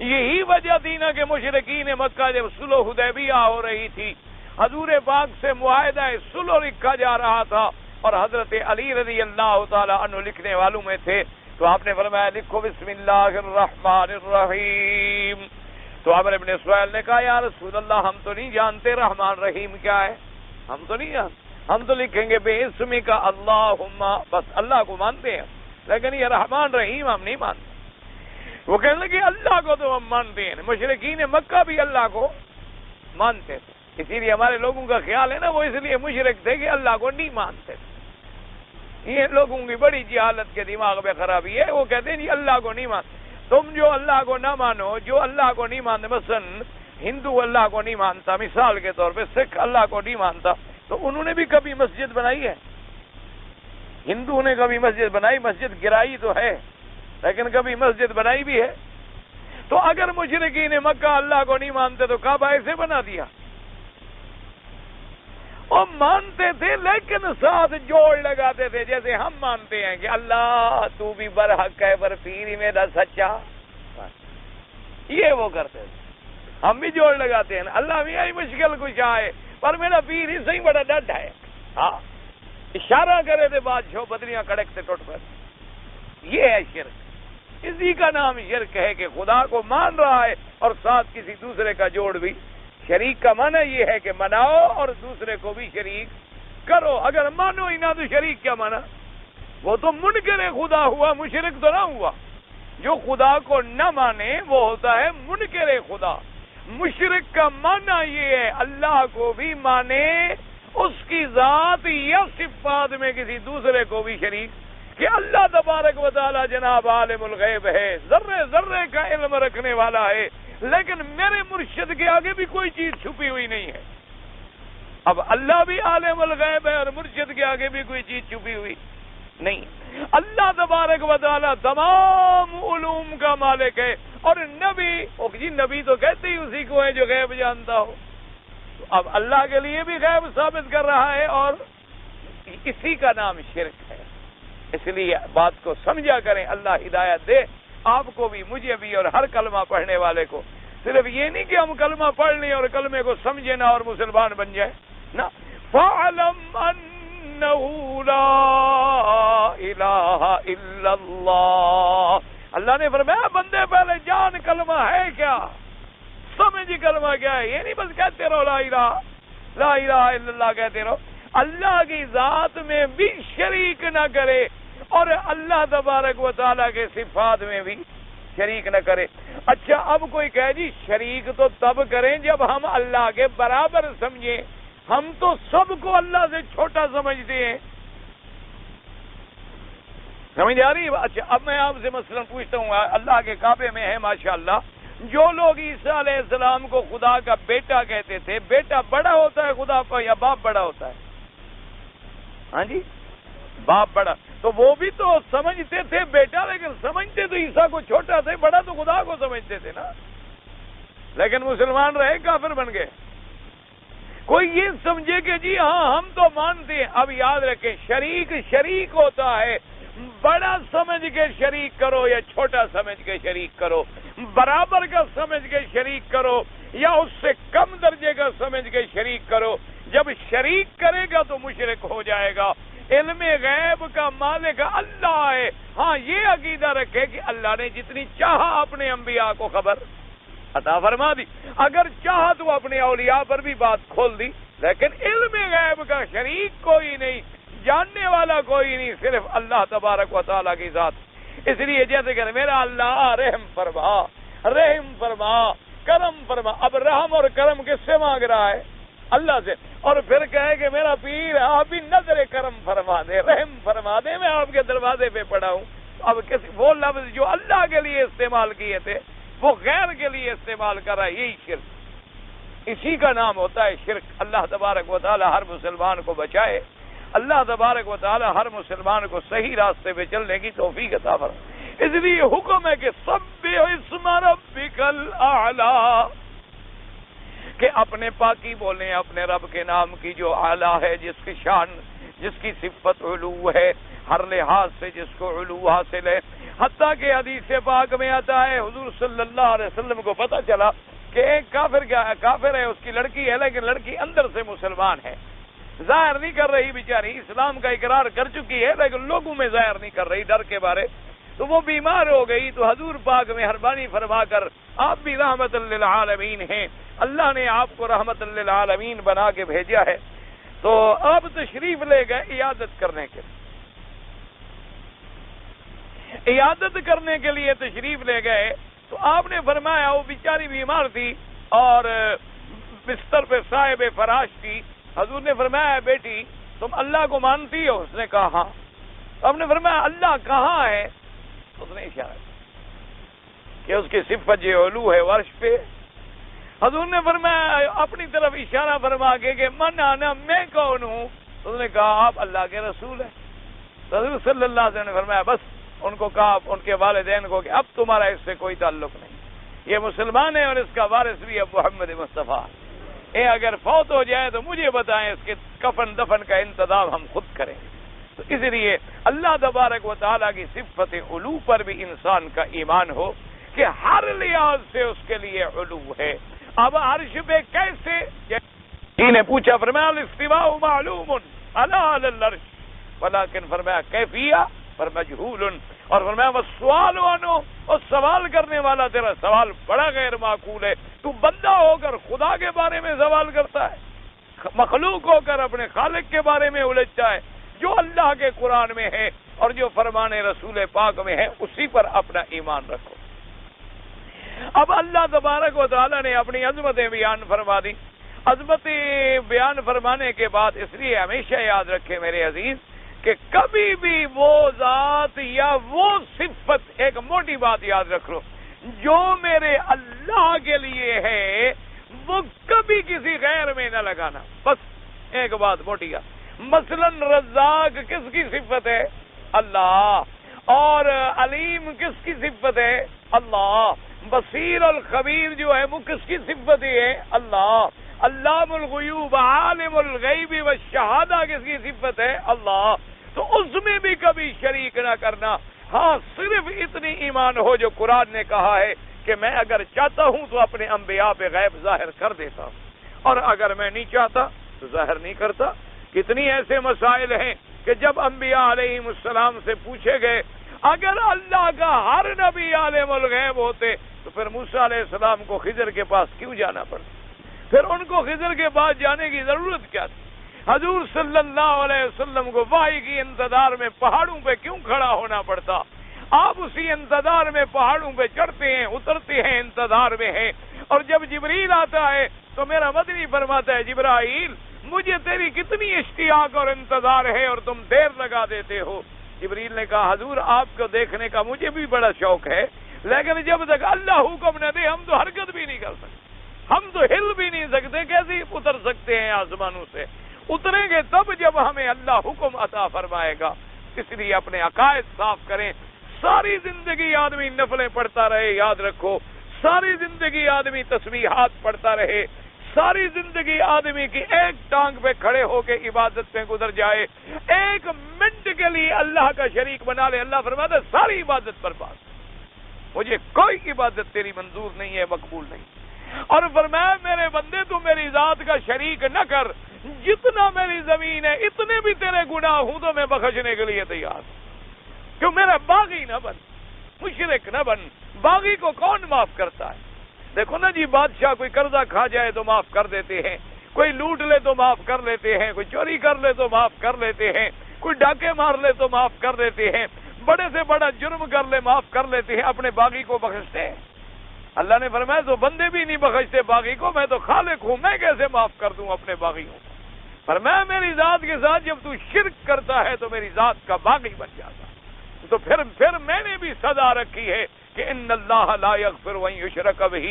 یہی وجہ تھی نا کہ مشرکین مکہ جب صلح حدیبیہ ہو رہی تھی، حضور پاک سے معاہدہ صلح لکھا جا رہا تھا اور حضرت علی رضی اللہ تعالی عنہ لکھنے والوں میں تھے، تو آپ نے فرمایا لکھو بسم اللہ الرحمن الرحیم۔ تو عمر ابن سہیل نے کہا یا رسول اللہ ہم تو نہیں جانتے رحمان رحیم کیا ہے، ہم تو نہیں جانتے، ہم تو لکھیں گے بے اسمی کا اللہم، بس اللہ کو مانتے ہیں لیکن یہ رحمان رحیم ہم نہیں مانتے۔ وہ کہنے لگے اللہ کو تو ہم مانتے ہیں، مشرکین مکہ بھی اللہ کو مانتے تھے، اسی لیے ہمارے لوگوں کا خیال ہے نا وہ اس لیے مشرک تھے کہ اللہ کو نہیں مانتے تھے۔ یہ لوگوں کی بڑی جہالت کے دماغ میں خرابی ہے، وہ کہتے ہیں جی اللہ کو نہیں مانتے۔ تم جو اللہ کو نہ مانو، جو اللہ کو نہیں مانتے، مثلا ہندو اللہ کو نہیں مانتا، مثال کے طور پہ سکھ اللہ کو نہیں مانتا، تو انہوں نے بھی کبھی مسجد بنائی ہے؟ ہندو نے کبھی مسجد بنائی؟ مسجد گرائی تو ہے لیکن کبھی مسجد بنائی بھی ہے؟ تو اگر مشرکین مکہ اللہ کو نہیں مانتے تو کعبہ ایسے بنا دیا؟ وہ مانتے تھے لیکن ساتھ جوڑ لگاتے تھے، جیسے ہم مانتے ہیں کہ اللہ تو بھی برحق ہے پر پیر ہی میرا سچا، یہ وہ کرتے تھے۔ ہم بھی جوڑ لگاتے ہیں نا، اللہ بھی آئی مشکل کچھ آئے پر میرا پیر ہی صحیح بڑا ڈٹ ہے، ہاں اشارہ کرے تھے بادشاہ بدریاں کڑکتے ٹوٹ پر، یہ ہے شرک۔ اسی کا نام شرک ہے کہ خدا کو مان رہا ہے اور ساتھ کسی دوسرے کا جوڑ بھی۔ شریک کا معنی یہ ہے کہ مناؤ اور دوسرے کو بھی شریک کرو، اگر مانو ہی نہ تو شریک کیا مانا؟ وہ تو منکر خدا ہوا، مشرک تو نہ ہوا۔ جو خدا کو نہ مانے وہ ہوتا ہے منکر خدا۔ مشرک کا معنی یہ ہے اللہ کو بھی مانے، اس کی ذات یا صفات میں کسی دوسرے کو بھی شریک، کہ اللہ تبارک و تعالی جناب عالم الغیب ہے، ذرے ذرے کا علم رکھنے والا ہے، لیکن میرے مرشد کے آگے بھی کوئی چیز چھپی ہوئی نہیں ہے۔ اب اللہ بھی عالم الغیب ہے اور مرشد کے آگے بھی کوئی چیز چھپی ہوئی نہیں۔ اللہ تبارک و تعالی تمام علوم کا مالک ہے، اور نبی جی نبی تو کہتے ہی اسی کو ہے جو غیب جانتا ہو، تو اب اللہ کے لیے بھی غیب ثابت کر رہا ہے، اور اسی کا نام شرک ہے۔ اس لیے بات کو سمجھا کریں، اللہ ہدایت دے آپ کو بھی، مجھے بھی، اور ہر کلمہ پڑھنے والے کو۔ صرف یہ نہیں کہ ہم کلمہ پڑھ لیں اور کلمے کو سمجھے نہ اور مسلمان بن جائے نا۔ فَاعْلَمْ أَنَّهُ لَا إِلَٰهَ إِلَّا اللَّهُ، اللہ نے فرمایا بندے پہلے جان کلمہ ہے کیا، سمجھ کلمہ کیا ہے، یہ نہیں بس کہتے رہو لا الہ الا اللہ کہتے رہو، اللہ کی ذات میں بھی شریک نہ کرے اور اللہ تبارک و تعالیٰ کے صفات میں بھی شریک نہ کرے۔ اچھا اب کوئی کہے جی شریک تو تب کریں جب ہم اللہ کے برابر سمجھیں، ہم تو سب کو اللہ سے چھوٹا سمجھتے ہیں، سمجھ آ رہی ہے؟ اچھا اب میں آپ سے مثلا پوچھتا ہوں، اللہ کے کعبے میں ہے ماشاءاللہ جو لوگ عیسیٰ علیہ السلام کو خدا کا بیٹا کہتے تھے، بیٹا بڑا ہوتا ہے خدا کا یا باپ بڑا ہوتا ہے؟ ہاں جی باپ بڑا، تو وہ بھی تو سمجھتے تھے بیٹا، لیکن سمجھتے تو عیسیٰ کو چھوٹا تھے، بڑا تو خدا کو سمجھتے تھے نا، لیکن مسلمان رہے کافر بن گئے۔ کوئی یہ سمجھے کہ جی ہاں ہم تو مانتے ہیں، اب یاد رکھیں شریک ہوتا ہے، بڑا سمجھ کے شریک کرو یا چھوٹا سمجھ کے شریک کرو، برابر کا سمجھ کے شریک کرو یا اس سے کم درجے کا سمجھ کے شریک کرو، جب شریک کرے گا تو مشرک ہو جائے گا۔ علم غیب کا مالک اللہ ہے، ہاں یہ عقیدہ رکھے کہ اللہ نے جتنی چاہا اپنے انبیاء کو خبر عطا فرما دی، اگر چاہا تو اپنے اولیاء پر بھی بات کھول دی، لیکن علم غیب کا شریک کوئی نہیں، جاننے والا کوئی نہیں، صرف اللہ تبارک و تعالیٰ کی ذات۔ اس لیے جیسے کہ میرا اللہ رحم فرما، کرم فرما، اب رحم اور کرم کس سے مانگ رہا ہے؟ اللہ سے، اور پھر کہے کہ میرا پیر آپ بھی نظر کرم فرما دے، رحم فرما دے، میں آپ کے دروازے پہ پڑا ہوں. اب کسی وہ لفظ جو اللہ کے لیے استعمال کیے تھے وہ غیر کے لیے استعمال کر رہا ہے، یہی شرک، اسی کا نام ہوتا ہے شرک. اللہ تبارک و تعالی ہر مسلمان کو بچائے، اللہ تبارک و تعالی ہر مسلمان کو صحیح راستے پہ چلنے کی توفیق عطا فرمائے. اس لیے حکم ہے کہ سبح اسم ربک الاعلی، کہ اپنے پاکی بولیں اپنے رب کے نام کی جو اعلیٰ ہے، جس کی شان، جس کی صفت علو ہے، ہر لحاظ سے جس کو علو حاصل ہے. حتیٰ کہ حدیث پاک میں آتا ہے حضور صلی اللہ علیہ وسلم کو پتہ چلا کہ ایک کافر ہے، اس کی لڑکی ہے لیکن لڑکی اندر سے مسلمان ہے، ظاہر نہیں کر رہی بیچاری، اسلام کا اقرار کر چکی ہے لیکن لوگوں میں ظاہر نہیں کر رہی ڈر کے بارے. تو وہ بیمار ہو گئی، تو حضور پاک مہربانی فرما کر، آپ بھی رحمت للعالمین ہیں، اللہ نے آپ کو رحمت للعالمین بنا کے بھیجا ہے، تو آپ تشریف لے گئے عیادت کرنے کے لیے. عیادت کرنے کے لیے تشریف لے گئے تو آپ نے فرمایا، وہ بیچاری بیمار تھی اور بستر پہ صاحب فراش تھی. حضور نے فرمایا بیٹی تم اللہ کو مانتی ہو؟ اس نے کہا ہاں. آپ نے فرمایا اللہ کہاں ہے؟ اس نے اشارہ کہ اس کی صفت علو ہے عرش پہ. حضور نے فرمایا اپنی طرف اشارہ فرما کے کہ من انا، میں کون ہوں؟ اس نے کہا آپ اللہ کے رسول ہیں. حضور صلی اللہ علیہ وسلم نے فرمایا بس، ان کو کہا ان کے والدین کو کہ اب تمہارا اس سے کوئی تعلق نہیں، یہ مسلمان ہے اور اس کا وارث بھی اب محمد مصطفیٰ. اگر فوت ہو جائے تو مجھے بتائیں، اس کے کفن دفن کا انتظام ہم خود کریں. تو اس لیے اللہ تبارک و تعالیٰ کی صفت علو پر بھی انسان کا ایمان ہو کہ ہر لحاظ سے اس کے لیے علو ہے. اب عرش پہ کیسے؟ جی نے پوچھا، فرمایا الاستواء معلوم علی العرش، ولکن فرمایا کیفیہ پر مجہول، اور فرمایا والسؤال عنہ، اور سوال کرنے والا تیرا سوال بڑا غیر معقول ہے. تو بندہ ہو کر خدا کے بارے میں سوال کرتا ہے، مخلوق ہو کر اپنے خالق کے بارے میں الجھتا ہے. جو اللہ کے قرآن میں ہے اور جو فرمان رسول پاک میں ہے اسی پر اپنا ایمان رکھو. اب اللہ تبارک و تعالی نے اپنی عظمتیں بیان فرما دی. عظمتیں بیان فرمانے کے بعد اس لیے ہمیشہ یاد رکھے میرے عزیز کہ کبھی بھی وہ ذات یا وہ صفت، ایک موٹی بات یاد رکھ لو، جو میرے اللہ کے لیے ہے وہ کبھی کسی غیر میں نہ لگانا. بس ایک بات موٹی ہے. مثلا رزاق کس کی صفت ہے؟ اللہ. اور علیم کس کی صفت ہے؟ اللہ. بصیر الخبیر جو ہے وہ کس کی صفت ہے؟ اللہ. علام الغیوب عالم الغیب والشہادہ کس کی صفت ہے؟ اللہ. تو اس میں بھی کبھی شریک نہ کرنا. ہاں صرف اتنی ایمان ہو جو قرآن نے کہا ہے کہ میں اگر چاہتا ہوں تو اپنے انبیاء پہ غیب ظاہر کر دیتا ہوں، اور اگر میں نہیں چاہتا تو ظاہر نہیں کرتا. کتنی ایسے مسائل ہیں کہ جب انبیاء علیہ السلام سے پوچھے گئے، اگر اللہ کا ہر نبی عالم الغیب ہوتے تو پھر موسیٰ علیہ السلام کو خضر کے پاس کیوں جانا پڑتا؟ پھر ان کو خضر کے پاس جانے کی ضرورت کیا تھی؟ حضور صلی اللہ علیہ وسلم کو وحی کی انتظار میں پہاڑوں پہ کیوں کھڑا ہونا پڑتا؟ آپ اسی انتظار میں پہاڑوں پہ چڑھتے ہیں، اترتے ہیں، انتظار میں ہیں. اور جب جبریل آتا ہے تو میرا مدنی فرماتا ہے جبرائیل مجھے تیری کتنی اشتیاق اور انتظار ہے اور تم دیر لگا دیتے ہو. جبریل نے کہا حضور آپ کو دیکھنے کا مجھے بھی بڑا شوق ہے، لیکن جب تک اللہ حکم نہ دے ہم تو حرکت بھی نہیں کر سکتے، ہم تو ہل بھی نہیں سکتے، کیسے اتر سکتے ہیں آسمانوں سے؟ اتریں گے تب جب ہمیں اللہ حکم عطا فرمائے گا. اس لیے اپنے عقائد صاف کریں. ساری زندگی آدمی نفلیں پڑھتا رہے، یاد رکھو، ساری زندگی آدمی تسبیحات پڑھتا رہے، ساری زندگی آدمی کی ایک ٹانگ پہ کھڑے ہو کے عبادت میں گزر جائے، ایک منٹ کے لیے اللہ کا شریک بنا لے، اللہ فرماتا ہے ساری عبادت برباد، مجھے کوئی عبادت تیری منظور نہیں ہے، مقبول نہیں. اور فرمایا میرے بندے تو میری ذات کا شریک نہ کر، جتنا میری زمین ہے اتنے بھی تیرے گناہ ہوں تو میں بخشنے کے لیے تیار ہوں. کیوں میرا باغی نہ بن، مشرک نہ بن. باغی کو کون معاف کرتا ہے؟ دیکھو نا جی، بادشاہ کوئی قرضہ کھا جائے تو معاف کر دیتے ہیں، کوئی لوٹ لے تو معاف کر لیتے ہیں، کوئی چوری کر لے تو معاف کر لیتے ہیں، کوئی ڈاکے مار لے تو معاف کر دیتے ہیں، بڑے سے بڑا جرم کر لے معاف کر لیتے ہیں. اپنے باغی کو بخشتے ہیں؟ اللہ نے فرمایا تو بندے بھی نہیں بخشتے باغی کو، میں تو خالق ہوں، میں کیسے معاف کر دوں اپنے باغیوں کو؟ فرمایا میری ذات کے ساتھ جب تو شرک کرتا ہے تو میری ذات کا باغی بن جاتا، تو پھر میں نے بھی سزا رکھی ہے کہ ان اللہ لا یغفر وان یشرک بہ،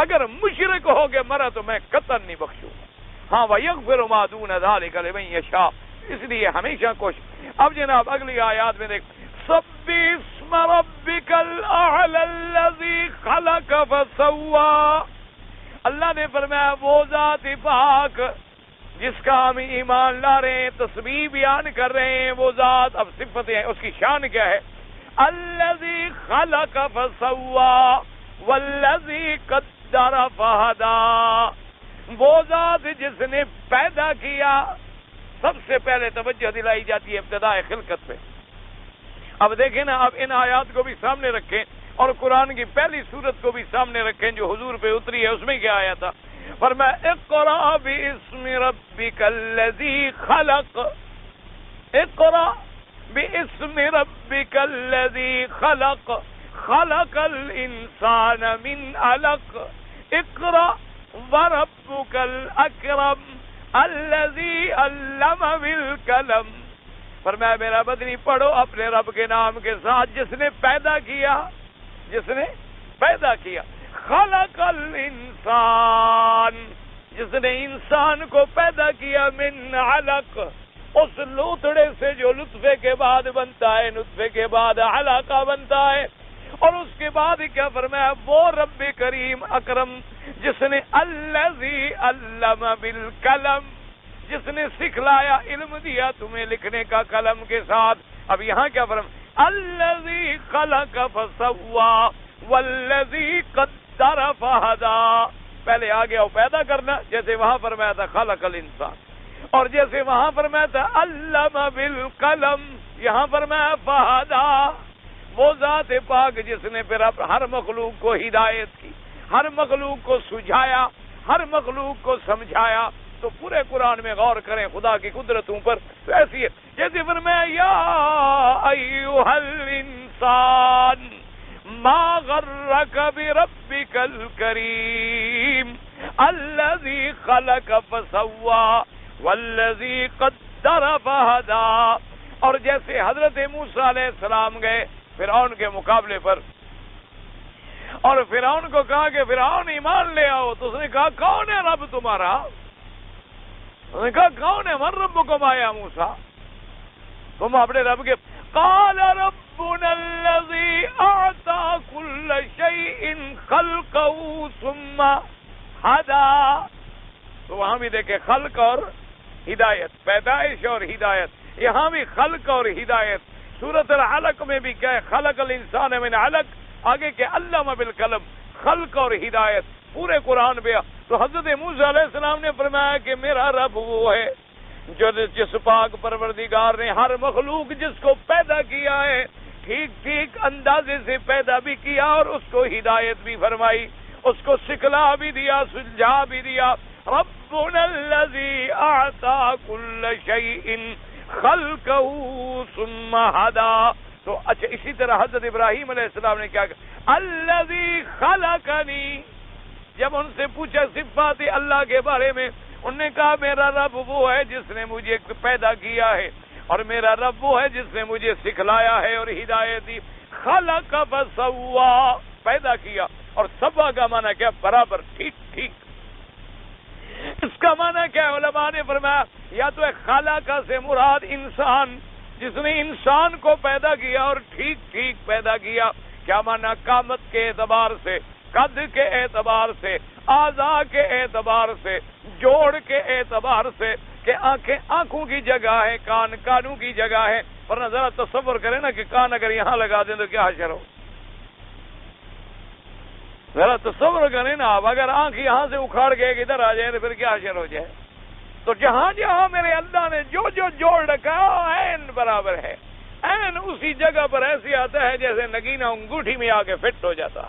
اگر مشرک ہو کے مرا تو میں قطعا نہیں بخشوں گا، ہاں ویغفر ما دون ذلک لمن یشاء، اس لیے ہمیشہ کوشش۔ اب جناب اگلی آیات میں دیکھ، سبح اسم ربک الاعلی الذی خلق فسوی، اللہ نے فرمایا وہ ذات پاک جس کا ہم ایمان لا رہے ہیں، تسبیح بیان کر رہے ہیں، وہ ذات، اب صفتیں ہیں، اس کی شان کیا ہے؟ الذی خلق فسوی والذی قدر فہدی، وہ ذات جس نے پیدا کیا، سب سے پہلے توجہ دلائی جاتی ہے ابتداء خلقت پہ۔ اب دیکھیں نا، اب ان آیات کو بھی سامنے رکھیں اور قرآن کی پہلی سورت کو بھی سامنے رکھیں جو حضور پہ اتری ہے، اس میں کیا آیا تھا؟ فرمایا اقرأ باسم ربک الذی خلق، اقرأ باسم ربک الذی خلق، خلق الانسان من علق، اقرأ وربک الاکرم الذی علم بالقلم، فرمایا میرا بدنی پڑھو اپنے رب کے نام کے ساتھ جس نے پیدا کیا، جس نے پیدا کیا، خلق الانسان، جس نے انسان کو پیدا کیا، من علق، اس لوتڑے سے جو لطفے کے بعد بنتا ہے، نطفے کے بعد علقہ بنتا ہے، اور اس کے بعد کیا فرمایا؟ وہ رب کریم اکرم جس نے الذی علم بالقلم، جس نے سکھلایا، علم دیا تمہیں لکھنے کا قلم کے ساتھ۔ اب یہاں کیا فرمایا؟ الذی خلق فسوی والذی قدر فہدی، پہلے آ گیا وہ پیدا کرنا، جیسے وہاں فرمایا تھا خلق الانسان، اور جیسے وہاں فرمایا تھا علم بالقلم، یہاں فرمایا فہدی، وہ ذات پاک جس نے پھر ہر مخلوق کو ہدایت کی، ہر مخلوق کو سجھایا، ہر مخلوق کو سمجھایا۔ تو پورے قرآن میں غور کریں خدا کی قدرتوں پر، تو ایسی ہے جیسے فرمایا یا ایھا الانسان ما غرک بربک الکریم الذی خلق فسوی والذی قدر فہدی، اور جیسے حضرت موسیٰ علیہ السلام گئے فرعون کے مقابلے پر، اور فرعون کو کہا کہ فرعون ایمان لے آؤ، تو اس نے کہا کون ہے رب تمہارا؟ اس نے کہا کون ہے؟ من ربکم یا موسیٰ، تم اپنے رب کے، قال ربنا الذی اعطی کل شیء خلقہ ثم ہدی، تو وہاں بھی دیکھیں خلق اور ہدایت، پیدائش اور ہدایت، یہاں بھی خلق اور ہدایت۔ سورۃ العلق میں بھی کیا ہے؟ خلق الانسان من علق، آگے کہ علم بالقلم، خلق اور ہدایت، پورے قرآن پہ۔ تو حضرت موسیٰ علیہ السلام نے فرمایا کہ میرا رب وہ ہے جو جس پاک پروردگار نے ہر مخلوق جس کو پیدا کیا ہے، ٹھیک ٹھیک اندازے سے پیدا بھی کیا، اور اس کو ہدایت بھی فرمائی، اس کو سکھلا بھی دیا، سلجھا بھی دیا۔ ربنا الذی اعطی کل شیء خلقہ ثم ہدی۔ تو اچھا اسی طرح حضرت ابراہیم علیہ السلام نے کیا کہا؟ الذی خلقنی، جب ان سے پوچھا صفات اللہ کے بارے میں، انہوں نے کہا میرا رب وہ ہے جس نے مجھے پیدا کیا ہے، اور میرا رب وہ ہے جس نے مجھے سکھلایا ہے اور ہدایت دی۔ خلق فسوی، پیدا کیا، اور سوا کا معنی کیا؟ برابر، ٹھیک ٹھیک۔ اس کا معنی کیا ہے؟ علماء نے فرمایا یا تو خلق سے مراد انسان، جس نے انسان کو پیدا کیا اور ٹھیک ٹھیک پیدا کیا، کیا معنی؟ قامت کے اعتبار سے، قد کے اعتبار سے، اعضاء کے اعتبار سے، جوڑ کے اعتبار سے، کہ آنکھیں آنکھوں کی جگہ ہے، کان کانوں کی جگہ ہے، ورنہ ذرا تصور کریں نا کہ کان اگر یہاں لگا دیں تو کیا حشر ہو؟ ذرا تصور کریں نا آپ، اگر آنکھ یہاں سے اکھاڑ کے ادھر آ جائے تو پھر کیا حشر ہو جائے؟ تو جہاں جہاں میرے اللہ نے جو جو جوڑ رکھا ہے عین برابر ہے، عین اسی جگہ پر ایسی آتا ہے جیسے نگینہ انگوٹھی میں آ کے فٹ ہو جاتا،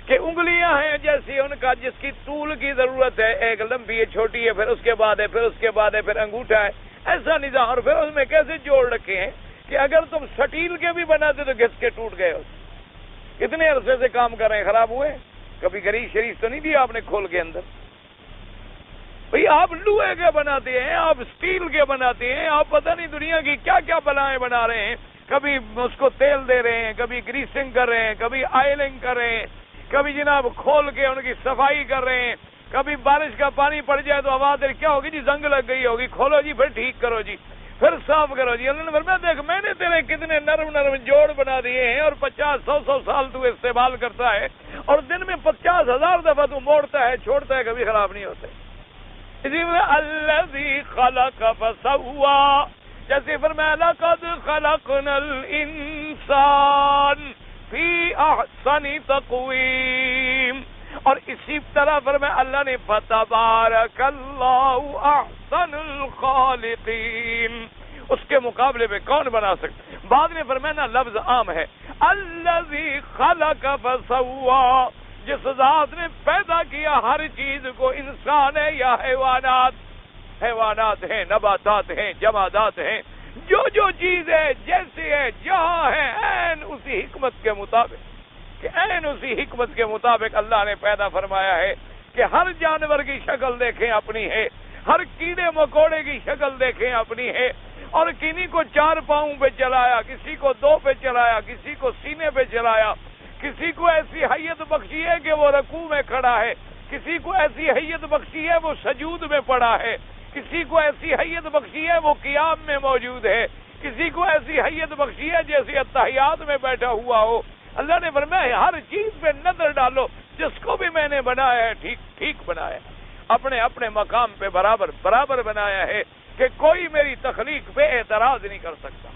کہ انگلیاں ہیں جیسی ان کا جس کی طول کی ضرورت ہے، ایک لمبی ہے، چھوٹی ہے، پھر اس کے بعد ہے، پھر اس کے بعد ہے، پھر انگوٹھا ہے، ایسا نظام، اور پھر اس میں کیسے جوڑ رکھے ہیں کہ اگر تم سٹیل کے بھی بناتے تو گھس کے ٹوٹ گئے، کتنے عرصے سے کام کر رہے ہیں، خراب ہوئے؟ کبھی گریز شریف تو نہیں دیا آپ نے کھول کے اندر؟ بھئی آپ لوہے کے بناتے ہیں، آپ اسٹیل کے بناتے ہیں، آپ پتہ نہیں دنیا کی کیا کیا بلائیں بنا رہے ہیں، کبھی اس کو تیل دے رہے ہیں، کبھی گریسنگ کر رہے ہیں، کبھی آئلنگ کر رہے ہیں، کبھی جناب کھول کے ان کی صفائی کر رہے ہیں، کبھی بارش کا پانی پڑ جائے تو آواز کیا ہوگی جی زنگ لگ گئی ہوگی، کھولو جی پھر ٹھیک کرو جی، پھر صاف کرو جی۔ اللہ نے فرمایا دیکھ میں نے تیرے کتنے نرم نرم جوڑ بنا دیے ہیں، اور 50-100 سال تو استعمال کرتا ہے، اور دن میں 50,000 دفعہ تو موڑتا ہے چھوڑتا ہے، کبھی خراب نہیں ہوتے۔ اسی میں الذی خلق فسوا، جیسے فرمایا لقد خلقنا الانسان فی احسن تقویم، اور اسی طرح فرمایا اللہ نے فتبارک اللہ احسن الخالقین، اس کے مقابلے میں کون بنا سکتا؟ بعد میں فرمایا نا لفظ عام ہے، الذی خلق فسوا، جس ذات نے پیدا کیا ہر چیز کو، انسان ہے یا حیوانات، حیوانات ہیں، نباتات ہیں، جمادات ہیں، جو چیز ہے جیسے ہے جہاں ہے عین اسی حکمت کے مطابق، کہ عین اسی حکمت کے مطابق اللہ نے پیدا فرمایا ہے کہ ہر جانور کی شکل دیکھیں اپنی ہے، ہر کیڑے مکوڑے کی شکل دیکھیں اپنی ہے، اور کنی کو 4 پاؤں پہ چلایا، کسی کو 2 پہ چلایا، کسی کو سینے پہ چلایا، کسی کو ایسی حیت بخشی ہے کہ وہ رکوع میں کھڑا ہے، کسی کو ایسی حیت بخشی ہے وہ سجود میں پڑا ہے، کسی کو ایسی حیت بخشی ہے وہ قیام میں موجود ہے، کسی کو ایسی حیت بخشی ہے جیسے اتحیات میں بیٹھا ہوا ہو۔ اللہ نے فرمایا ہر چیز پہ نظر ڈالو، جس کو بھی میں نے بنایا ہے ٹھیک ٹھیک بنایا ہے، اپنے اپنے مقام پہ برابر برابر بنایا ہے، کہ کوئی میری تخلیق پہ اعتراض نہیں کر سکتا،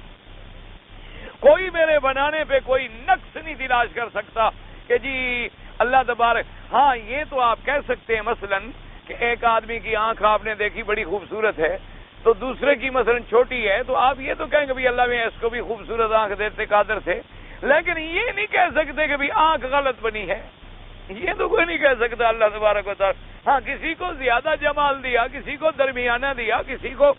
کوئی میرے بنانے پہ کوئی نقص نہیں تلاش کر سکتا کہ جی اللہ تبارک۔ ہاں یہ تو آپ کہہ سکتے ہیں مثلا کہ ایک آدمی کی آنکھ آپ نے دیکھی بڑی خوبصورت ہے، تو دوسرے کی مثلا چھوٹی ہے، تو آپ یہ تو کہیں گے بھی اللہ میں اس کو بھی خوبصورت آنکھ دیتے قادر تھے، لیکن یہ نہیں کہہ سکتے کہ بھی آنکھ غلط بنی ہے، یہ تو کوئی نہیں کہہ سکتا اللہ تبارک و تعالی۔ ہاں کسی کو زیادہ جمال دیا، کسی کو درمیانہ دیا، کسی کو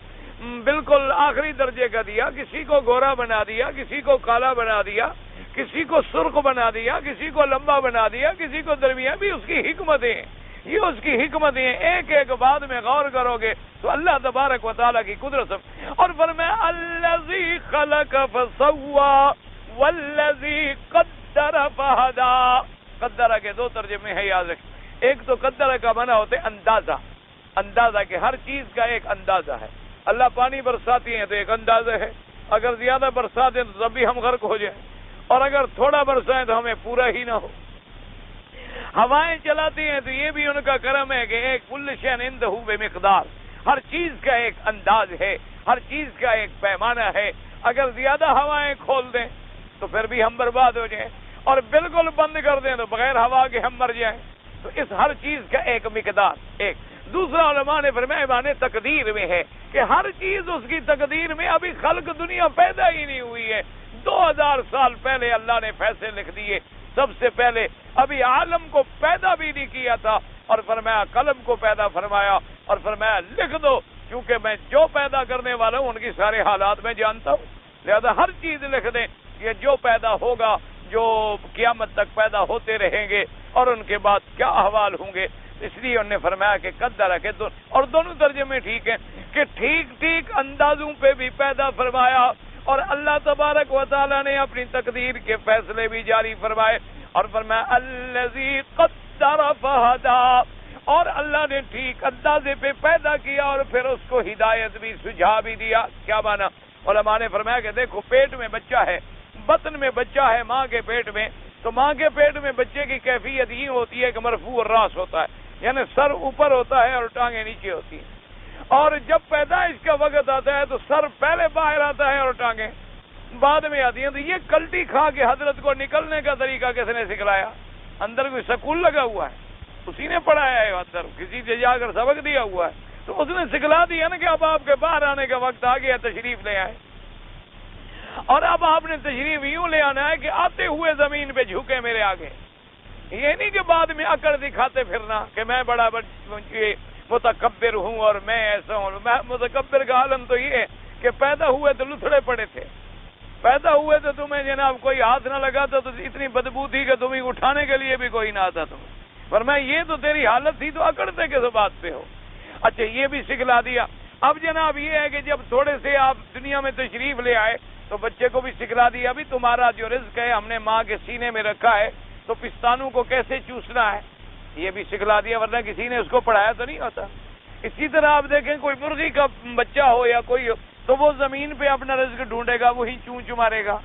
بالکل آخری درجے کا دیا، کسی کو گورا بنا دیا، کسی کو کالا بنا دیا، کسی کو سرخ بنا دیا، کسی کو لمبا بنا دیا، کسی کو درمیان، بھی اس کی حکمتیں ہیں، یہ اس کی حکمتیں ہیں، ایک ایک بات میں غور کرو گے تو اللہ تبارک و تعالیٰ کی قدرت۔ اور فرمایا الذی خلق فسوا والذی قدر فہدا، قدرہ کے 2 ترجمے ہیں یاد رکھیں، ایک تو قدرہ کا معنی ہوتے اندازہ، اندازہ کہ ہر چیز کا ایک اندازہ ہے، اللہ پانی برساتی ہیں تو ایک اندازہ ہے، اگر زیادہ برسات ہے تو تب بھی ہم غرق ہو جائیں، اور اگر تھوڑا برسائیں تو ہمیں پورا ہی نہ ہو۔ ہوائیں چلاتی ہیں تو یہ بھی ان کا کرم ہے کہ ایک کل شیء عندہ بمقدار، ہر چیز کا ایک انداز ہے، ہر چیز کا ایک پیمانہ ہے، اگر زیادہ ہوائیں کھول دیں تو پھر بھی ہم برباد ہو جائیں، اور بالکل بند کر دیں تو بغیر ہوا کے ہم مر جائیں، تو اس ہر چیز کا ایک مقدار ایک۔ دوسرا علماء نے فرمایا معنی تقدیر میں ہے کہ ہر چیز اس کی تقدیر میں، ابھی خلق دنیا پیدا ہی نہیں ہوئی ہے، 2000 سال پہلے اللہ نے فیصلے لکھ دیے، سب سے پہلے ابھی عالم کو پیدا بھی نہیں کیا تھا، اور فرمایا قلم کو پیدا فرمایا اور فرمایا لکھ دو، کیونکہ میں جو پیدا کرنے والا ہوں ان کی سارے حالات میں جانتا ہوں، لہذا ہر چیز لکھ دیں، یہ جو پیدا ہوگا، جو قیامت تک پیدا ہوتے رہیں گے، اور ان کے بعد کیا احوال ہوں گے۔ اس لیے انہوں نے فرمایا کہ قدر کے اور دونوں ترجمے ٹھیک ہیں کہ ٹھیک ٹھیک اندازوں پہ بھی پیدا فرمایا، اور اللہ تبارک و تعالی نے اپنی تقدیر کے فیصلے بھی جاری فرمائے، اور فرمایا الذی قدر فہدا، اور اللہ نے ٹھیک اندازے پہ پیدا کیا اور پھر اس کو ہدایت بھی، سجھا بھی دیا۔ کیا مانا؟ علماء نے فرمایا کہ دیکھو پیٹ میں بچہ ہے، بطن میں بچہ ہے ماں کے پیٹ میں، تو ماں کے پیٹ میں بچے کی کیفیت یہ ہوتی ہے کہ مرفوع الراس ہوتا ہے، یعنی سر اوپر ہوتا ہے اور ٹانگیں نیچے ہوتی ہیں، اور جب پیدائش کا وقت آتا ہے تو سر پہلے باہر آتا ہے اور ٹانگیں بعد میں آتی ہیں۔ تو یہ کلٹی کھا کے حضرت کو نکلنے کا طریقہ کس نے سکھلایا؟ اندر کوئی سکول لگا ہوا ہے، اسی نے پڑھایا ہے، اندر کسی سے جا کر سبق دیا ہوا ہے، تو اس نے سکھلا دیا نا کہ اب آپ کے باہر آنے کا وقت آ گیا، تشریف لے آئے، اور اب آپ نے تشریف یوں لے آنا ہے کہ آتے ہوئے زمین پہ جھکے میرے آگے، یہ نہیں کہ بعد میں اکڑ دکھاتے پھرنا کہ میں بڑا متکبر ہوں اور میں ایسا ہوں۔ متکبر کا عالم تو یہ ہے کہ پیدا ہوئے تو لتھڑے پڑے تھے، پیدا ہوئے تو تمہیں جناب کوئی ہاتھ نہ لگاتا تو اتنی بدبو تھی کہ تمہیں اٹھانے کے لیے بھی کوئی نہ آتا تمہیں، فرمایا یہ تو تیری حالت تھی تو اکڑتے کس بات پہ ہو؟ اچھا یہ بھی سکھلا دیا۔ اب جناب یہ ہے کہ جب تھوڑے سے آپ دنیا میں تشریف لے آئے تو بچے کو بھی سکھلا دیا، ابھی تمہارا جو رزق ہے ہم نے ماں کے سینے میں رکھا ہے تو پستانوں کو کیسے چوسنا ہے، یہ بھی سکھلا دیا، ورنہ کسی نے اس کو پڑھایا تو نہیں ہوتا۔ اسی طرح آپ دیکھیں کوئی مرغی کا بچہ ہو یا کوئی ہو تو وہ زمین پہ اپنا رزق ڈھونڈے گا، وہی چونچ مارے گا۔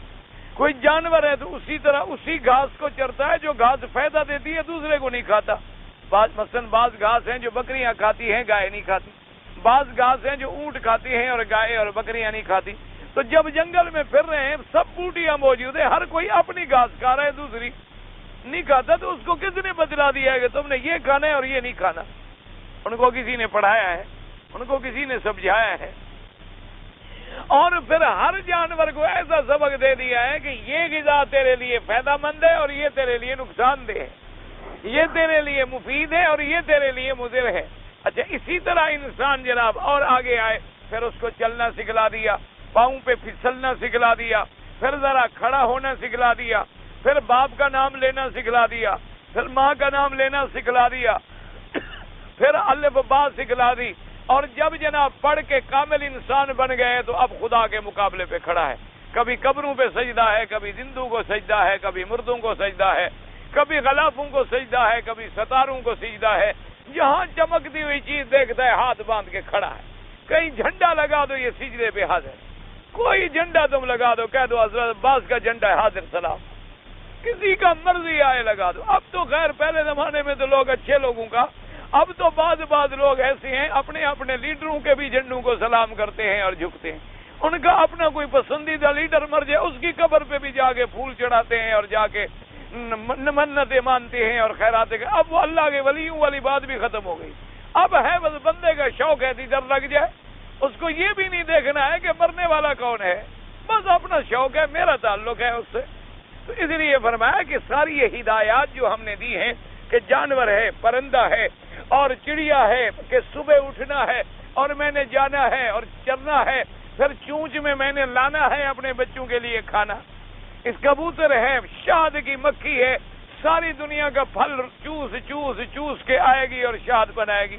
کوئی جانور ہے تو اسی طرح اسی گھاس کو چرتا ہے جو گھاس فائدہ دیتی ہے، دوسرے کو نہیں کھاتا۔ بعض گھاس ہیں جو بکریاں کھاتی ہیں، گائے نہیں کھاتی، بعض گھاس ہیں جو اونٹ کھاتی ہیں اور گائے اور بکریاں نہیں کھاتی۔ تو جب جنگل میں پھر رہے ہیں سب بوٹیاں موجود ہیں، ہر کوئی اپنی گھاس کھا رہا ہے، دوسری نہیں کھاتا، تو اس کو کس نے بتلا دیا ہے کہ تم نے یہ کھانا ہے اور یہ نہیں کھانا؟ ان کو کسی نے پڑھایا ہے، ان کو کسی نے سمجھایا ہے، اور پھر ہر جانور کو ایسا سبق دے دیا ہے کہ یہ غذا تیرے لیے فائدہ مند ہے اور یہ تیرے لیے نقصان دہ ہے، یہ تیرے لیے مفید ہے اور یہ تیرے لیے مضر ہے۔ اچھا اسی طرح انسان جناب اور آگے آئے، پھر اس کو چلنا سکھلا دیا، پاؤں پہ پھسلنا سکھلا دیا، پھر ذرا کھڑا ہونا سکھلا دیا، پھر باپ کا نام لینا سکھلا دیا، پھر ماں کا نام لینا سکھلا دیا، پھر الف با سکھلا دی، اور جب جناب پڑھ کے کامل انسان بن گئے تو اب خدا کے مقابلے پہ کھڑا ہے۔ کبھی قبروں پہ سجدہ ہے، کبھی زندوں کو سجدہ ہے، کبھی مردوں کو سجدہ ہے، کبھی غلافوں کو سجدہ ہے، کبھی ستاروں کو سجدہ ہے۔ جہاں چمکتی ہوئی چیز دیکھتا ہے ہاتھ باندھ کے کھڑا ہے۔ کہیں جھنڈا لگا دو یہ سجدے پہ حاضر، کوئی جھنڈا تم لگا دو، کہہ دو حضرت عباس کا جھنڈا ہے حاضر سلام، کسی کا مرضی آئے لگا دو۔ اب تو خیر پہلے زمانے میں تو لوگ اچھے لوگوں کا، اب تو بعض لوگ ایسے ہیں اپنے اپنے لیڈروں کے بھی جھنڈوں کو سلام کرتے ہیں اور جھکتے ہیں۔ ان کا اپنا کوئی پسندیدہ لیڈر مر جائے اس کی قبر پہ بھی جا کے پھول چڑھاتے ہیں اور جا کے منتیں مانتے ہیں اور خیراتیں۔ اب وہ اللہ کے ولیوں والی بات بھی ختم ہو گئی، اب ہے بس بندے کا شوق ہے ادھر لگ جائے، اس کو یہ بھی نہیں دیکھنا ہے کہ مرنے والا کون ہے، بس اپنا شوق ہے، میرا تعلق ہے اس سے۔ تو اس لیے فرمایا کہ ساری یہ ہدایات جو ہم نے دی ہیں کہ جانور ہے، پرندہ ہے اور چڑیا ہے کہ صبح اٹھنا ہے اور میں نے جانا ہے اور چرنا ہے، پھر چونچ میں نے لانا ہے اپنے بچوں کے لیے کھانا، اس کبوتر ہے، شہد کی مکھی ہے، ساری دنیا کا پھل چوس چوس چوس کے آئے گی اور شہد بنائے گی،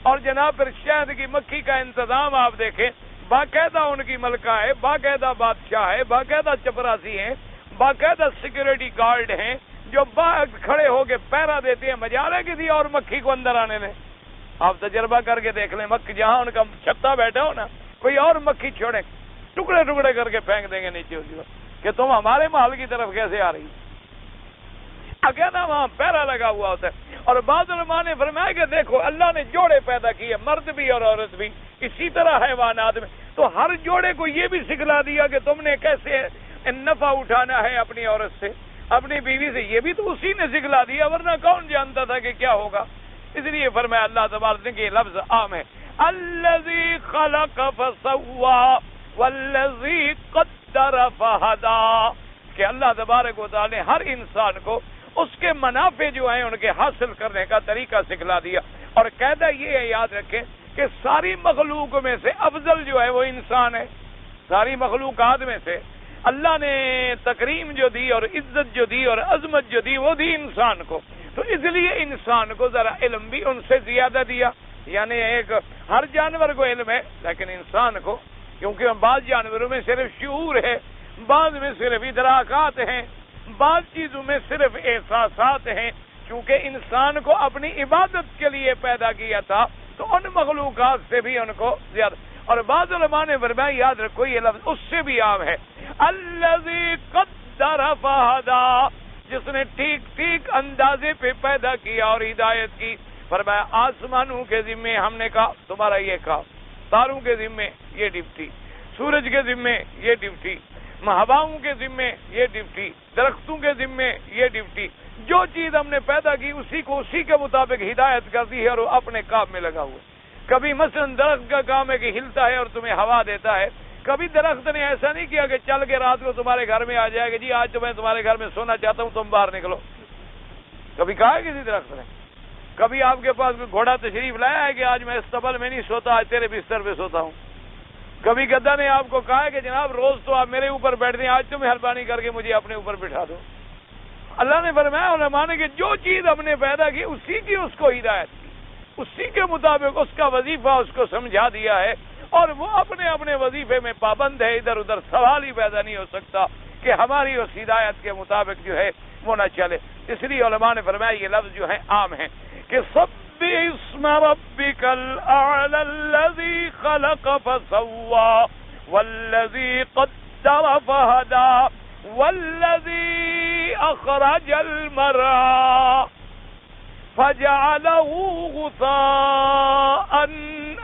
اور جناب پھر شہد کی مکھی کا انتظام آپ دیکھیں، باقاعدہ ان کی ملکہ ہے، باقاعدہ بادشاہ ہے، باقاعدہ چپراسی ہیں، باقاعدہ سیکورٹی گارڈ ہیں جو کھڑے ہو کے پہرا دیتے ہیں، مجال ہے کسی اور مکھی کو اندر آنے میں؟ آپ تجربہ کر کے دیکھ لیں، مکھی جہاں ان کا چھتا بیٹھا ہو نا، کوئی اور مکھی چھوڑے ٹکڑے ٹکڑے کر کے پھینک دیں گے نیچے کہ تم ہمارے محل کی طرف کیسے آ رہی؟ اکیلا وہاں پہرا لگا ہوا ہوتا ہے۔ اور بعض علماء نے فرمایا کہ دیکھو اللہ نے جوڑے پیدا کیے، مرد بھی اور عورت بھی، اسی طرح حیوانات میں، تو ہر جوڑے کو یہ بھی سکھلا دیا کہ تم نے کیسے نفع اٹھانا ہے اپنی عورت سے، اپنی بیوی سے، یہ بھی تو اسی نے سکھلا دیا، ورنہ کون جانتا تھا کہ کیا ہوگا؟ اس لیے فرمایا اللہ تبارک نے کہ یہ لفظ عام ہے، الذی خلق فسوا والذی قدر فہدا، کہ اللہ تبارک و تعالی نے ہر انسان کو اس کے منافع جو ہیں ان کے حاصل کرنے کا طریقہ سکھلا دیا۔ اور قاعدہ یہ ہے، یاد رکھیں کہ ساری مخلوق میں سے افضل جو ہے وہ انسان ہے، ساری مخلوقات میں سے اللہ نے تکریم جو دی اور عزت جو دی اور عظمت جو دی وہ دی انسان کو، تو اس لیے انسان کو ذرا علم بھی ان سے زیادہ دیا، یعنی ایک ہر جانور کو علم ہے لیکن انسان کو، کیونکہ بعض جانوروں میں صرف شعور ہے، بعض میں صرف ادراکات ہیں، بعض چیزوں میں صرف احساسات ہیں، چونکہ انسان کو اپنی عبادت کے لیے پیدا کیا تھا تو ان مخلوقات سے بھی ان کو زیادہ۔ اور بعض علماء نے فرمایا یاد رکھو یہ لفظ اس سے بھی عام ہے، الذی قدر فہدا، جس نے ٹھیک ٹھیک اندازے پہ پیدا کیا اور ہدایت کی۔ فرمایا آسمانوں کے ذمے ہم نے کہا تمہارا یہ کام، تاروں کے ذمے یہ ڈپٹی، سورج کے ذمے یہ ڈپٹی، ہواؤں کے ذمے یہ ڈپٹی، درختوں کے ذمے یہ ڈپٹی، جو چیز ہم نے پیدا کی اسی کو اسی کے مطابق ہدایت کر دی ہے اور وہ اپنے کام میں لگا ہوا ہے۔ کبھی مثلا درخت کا کام ہے کہ ہلتا ہے اور تمہیں ہوا دیتا ہے، کبھی درخت نے ایسا نہیں کیا کہ چل کے رات کو تمہارے گھر میں آ جائے گا جی آج تو میں تمہارے گھر میں سونا چاہتا ہوں تم باہر نکلو، کبھی کہا ہے کسی درخت نے؟ کبھی آپ کے پاس کوئی گھوڑا تشریف لایا ہے کہ آج میں اس طبل میں نہیں سوتا، آج تیرے بستر پہ سوتا ہوں؟ کبھی گدا نے آپ کو کہا ہے کہ جناب روز تو آپ میرے اوپر بیٹھتے ہیں، آج تو مہربانی کر کے مجھے اپنے اوپر بٹھا دو؟ اللہ نے فرمایا علماء نے کہ جو چیز ہم نے پیدا کی اسی کی اس کو ہدایت کی، اسی کے مطابق اس کا وظیفہ اس کو سمجھا دیا ہے، اور وہ اپنے اپنے وظیفے میں پابند ہے، ادھر ادھر سوال ہی پیدا نہیں ہو سکتا کہ ہماری اس ہدایت کے مطابق جو ہے وہ نہ چلے۔ اس لیے علماء نے فرمایا یہ لفظ جو ہے عام ہیں کہ سبح اسم ربک الاعلی الذی خلق فسوی والذی قدر فہدی والذی اخرج المرعی فجعله غثاء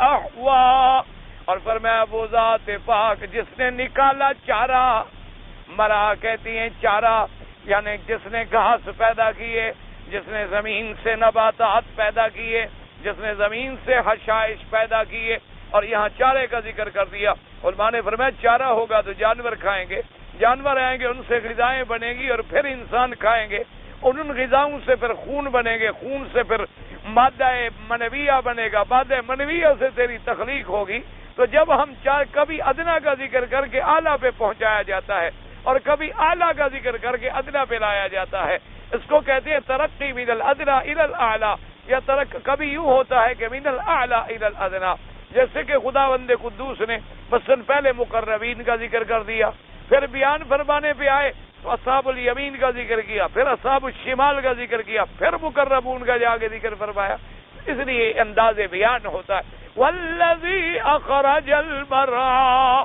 احوا، اور فرمایا وہ ذات پاک جس نے نکالا چارہ، مرا کہتی ہیں چارہ، یعنی جس نے گھاس پیدا کیے، جس نے زمین سے نباتات پیدا کیے، جس نے زمین سے حشائش پیدا کیے، اور یہاں چارے کا ذکر کر دیا۔ علماء نے فرمایا چارہ ہوگا تو جانور کھائیں گے، جانور آئیں گے ان سے غذائیں بنیں گی، اور پھر انسان کھائیں گے، ان غذاؤں سے پھر خون بنے گے، خون سے پھر مادہ منویہ بنے گا، مادہ منویہ سے تیری تخلیق ہوگی۔ تو جب ہم کبھی ادنا کا ذکر کر کے اعلیٰ پہ پہنچایا جاتا ہے، اور کبھی اعلیٰ کا ذکر کر کے ادنا پہ لایا جاتا ہے، اس کو کہتے ہیں ترقی من الادنا الی الاعلی، یا کبھی یوں ہوتا ہے کہ من الاعلی الی الادنا، جیسے کہ خداوند قدوس نے مثلا پہلے مقربین کا ذکر کر دیا، پھر بیان فرمانے پہ آئے تو اصحاب الیمین کا ذکر کیا، پھر اصحاب الشمال کا ذکر کیا، پھر مقربون کا جا کے ذکر فرمایا۔ اس لیے انداز بیان ہوتا ہے والذی اخرج المرعی۔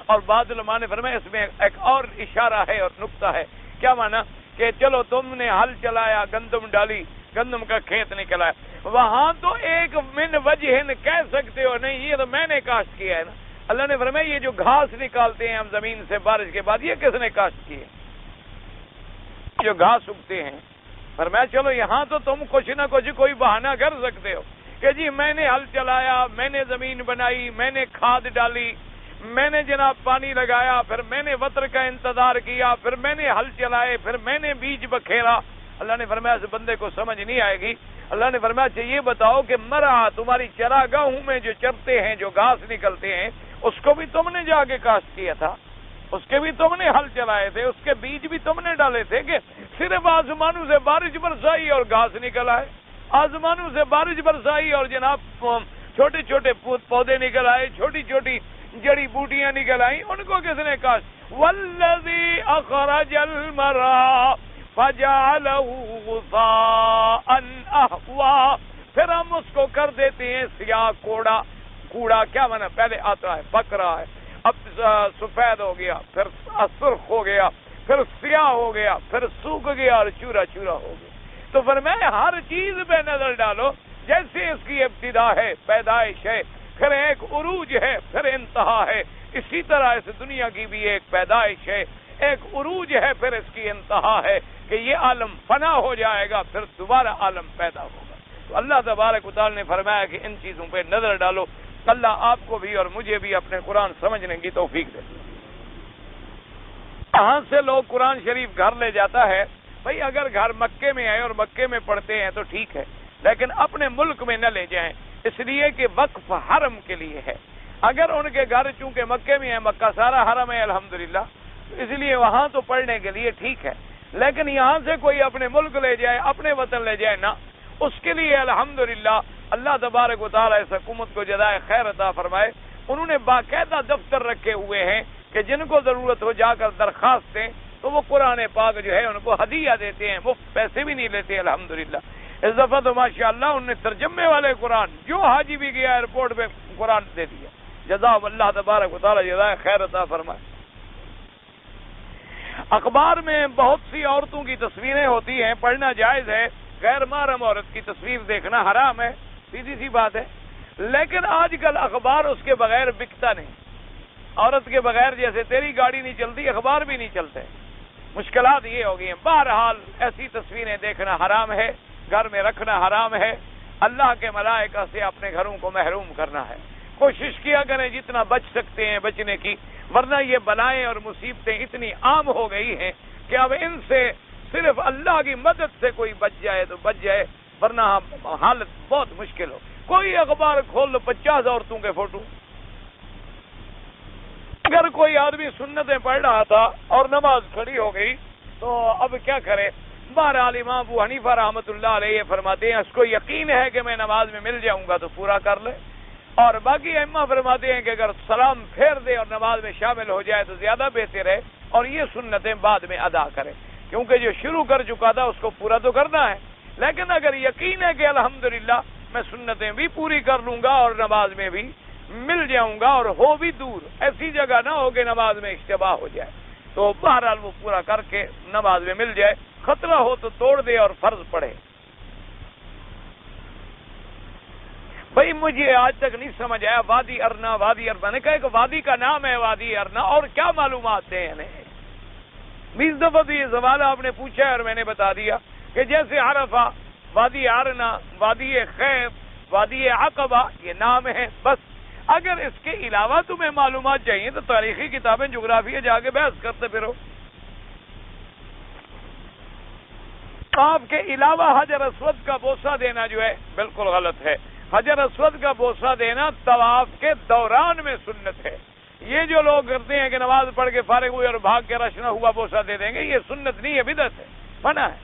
اور بعض علماء نے فرمایا اس میں ایک اور اشارہ ہے اور نقطہ ہے، کیا مانا کہ چلو تم نے ہل چلایا، گندم ڈالی، گندم کا کھیت نکلا ہے، وہاں تو ایک من وجہ کہہ سکتے ہو نہیں یہ تو میں نے کاشت کیا ہے نا۔ اللہ نے فرمایا یہ جو گھاس نکالتے ہیں ہم زمین سے بارش کے بعد، یہ کس نے کاشت کی ہے؟ جو گھاس اگتے ہیں، فرمایا چلو یہاں تو تم کچھ نہ کچھ کوئی بہانہ کر سکتے ہو کہ جی میں نے ہل چلایا، میں نے زمین بنائی، میں نے کھاد ڈالی، میں نے جناب پانی لگایا، پھر میں نے وطر کا انتظار کیا، پھر میں نے ہل چلائے، پھر میں نے بیج بکھیرا۔ اللہ نے فرمایا اس بندے کو سمجھ نہیں آئے گی۔ اللہ نے فرمایا اچھا یہ بتاؤ کہ مرعا تمہاری چراگاہوں میں جو چرتے ہیں، جو گھاس نکلتے ہیں، اس کو بھی تم نے جا کے کاشت کیا تھا، اس کے بھی تم نے ہل چلائے تھے، اس کے بیج بھی تم نے ڈالے تھے کہ صرف آسمانوں سے بارش برسائی اور گھاس نکل آئے؟ آسمانوں سے بارش برسائی اور جناب چھوٹے چھوٹے پودے نکل آئے، چھوٹی چھوٹی جڑی بوٹیاں نکل آئیں، ان کو کس نے کاشت؟ والذی اخرج المرعی فجعلہ غثاء احوا، پھر ہم اس کو کر دیتے ہیں سیاہ کوڑا۔ کوڑا کیا مانا؟ پہلے آتا ہے پک رہا ہے، اب سفید ہو گیا، پھر سرخ ہو گیا، پھر سیاہ ہو گیا، پھر سوکھ گیا اور چورا چورا ہو گیا۔ تو فرمایا ہر چیز پہ نظر ڈالو، جیسے اس کی ابتدا ہے، پیدائش ہے، پھر ایک عروج ہے، پھر انتہا ہے، اسی طرح اس دنیا کی بھی ایک پیدائش ہے، ایک عروج ہے، پھر اس کی انتہا ہے کہ یہ عالم فنا ہو جائے گا، پھر دوبارہ عالم پیدا ہوگا۔ تو اللہ تبارک و تعالی نے فرمایا کہ ان چیزوں پہ نظر ڈالو۔ اللہ آپ کو بھی اور مجھے بھی اپنے قرآن سمجھنے کی توفیق دے۔ کہاں سے لوگ قرآن شریف گھر لے جاتا ہے؟ بھائی اگر گھر مکے میں ہے اور مکے میں پڑھتے ہیں تو ٹھیک ہے، لیکن اپنے ملک میں نہ لے جائیں، اس لیے کہ وقف حرم کے لیے ہے۔ اگر ان کے گھر چونکہ مکے میں ہے، مکہ سارا حرم ہے الحمدللہ، اس لیے وہاں تو پڑھنے کے لیے ٹھیک ہے، لیکن یہاں سے کوئی اپنے ملک لے جائے، اپنے وطن لے جائے نا، اس کے لیے الحمدللہ اللہ تبارک و تعالی اس حکومت کو جزائے خیر عطا فرمائے، انہوں نے باقاعدہ دفتر رکھے ہوئے ہیں کہ جن کو ضرورت ہو جا کر درخواست دیں تو وہ قرآن پاک جو ہے ان کو ہدیہ دیتے ہیں، وہ پیسے بھی نہیں لیتے الحمدللہ۔ اس دفعہ تو ماشاءاللہ انہوں نے ترجمے والے قرآن، جو حاجی بھی گیا ایئرپورٹ پہ قرآن دے دیا، جزاء اللہ تبارک و تعالی جزائے خیر عطا فرمائے۔ اخبار میں بہت سی عورتوں کی تصویریں ہوتی ہیں، پڑھنا جائز ہے، غیر محرم عورت کی تصویر دیکھنا حرام ہے، سیدھی سی بات ہے، لیکن آج کل اخبار اس کے بغیر بکتا نہیں۔ عورت کے بغیر جیسے تیری گاڑی نہیں چلتی، اخبار بھی نہیں چلتے، مشکلات یہ ہو گئی ہیں۔ بہرحال ایسی تصویریں دیکھنا حرام ہے، گھر میں رکھنا حرام ہے، اللہ کے ملائکہ سے اپنے گھروں کو محروم کرنا ہے۔ کوشش کیا کریں جتنا بچ سکتے ہیں بچنے کی، ورنہ یہ بلائیں اور مصیبتیں اتنی عام ہو گئی ہیں کہ اب ان سے صرف اللہ کی مدد سے کوئی بچ جائے تو بچ جائے، ورنہ حالت بہت مشکل ہو۔ کوئی اخبار کھول لو 50 عورتوں کے فوٹو۔ اگر کوئی آدمی سنتیں پڑھ رہا تھا اور نماز کھڑی ہو گئی تو تو اب کیا کرے؟ بہرحال امام ابو حنیفہ رحمۃ اللہ علیہ فرماتے ہیں اس کو یقین ہے کہ میں نماز میں مل جاؤں گا تو پورا کر لے، اور باقی ائمہ فرماتے ہیں کہ اگر سلام پھیر دے اور نماز میں شامل ہو جائے تو زیادہ بہتر ہے، اور یہ سنتیں بعد میں ادا کرے، کیونکہ جو شروع کر چکا تھا اس کو پورا تو کرنا ہے، لیکن اگر یقین ہے کہ الحمدللہ میں سنتیں بھی پوری کر لوں گا اور نماز میں بھی مل جاؤں گا، اور ہو بھی دور، ایسی جگہ نہ ہو کہ نماز میں اشتباہ ہو جائے، تو بہرحال وہ پورا کر کے نماز میں مل جائے، خطرہ ہو تو توڑ دے اور فرض پڑھے۔ بھائی مجھے آج تک نہیں سمجھ آیا وادی ارنا، وادی ارنا نے کہا کہ وادی کا نام ہے وادی ارنا، اور کیا معلومات ہیں انہیں؟ 20 دفعہ تو یہ سوال آپ نے پوچھا ہے اور میں نے بتا دیا کہ جیسے عرفہ، وادی ارنا، وادی خیف، وادی عقبہ یہ نام ہے، بس اگر اس کے علاوہ تمہیں معلومات چاہیے تو تاریخی کتابیں، جغرافیہ جا کے بحث کرتے پھرو۔ آپ کے علاوہ حجر اسود کا بوسہ دینا جو ہے بالکل غلط ہے۔ حجر اسود کا بوسہ دینا طواف کے دوران میں سنت ہے۔ یہ جو لوگ کرتے ہیں کہ نماز پڑھ کے فارغ ہوئے اور بھاگ کے رشنا ہوا بوسہ دے دیں گے، یہ سنت نہیں ہے، بدعت ہے، منع ہے۔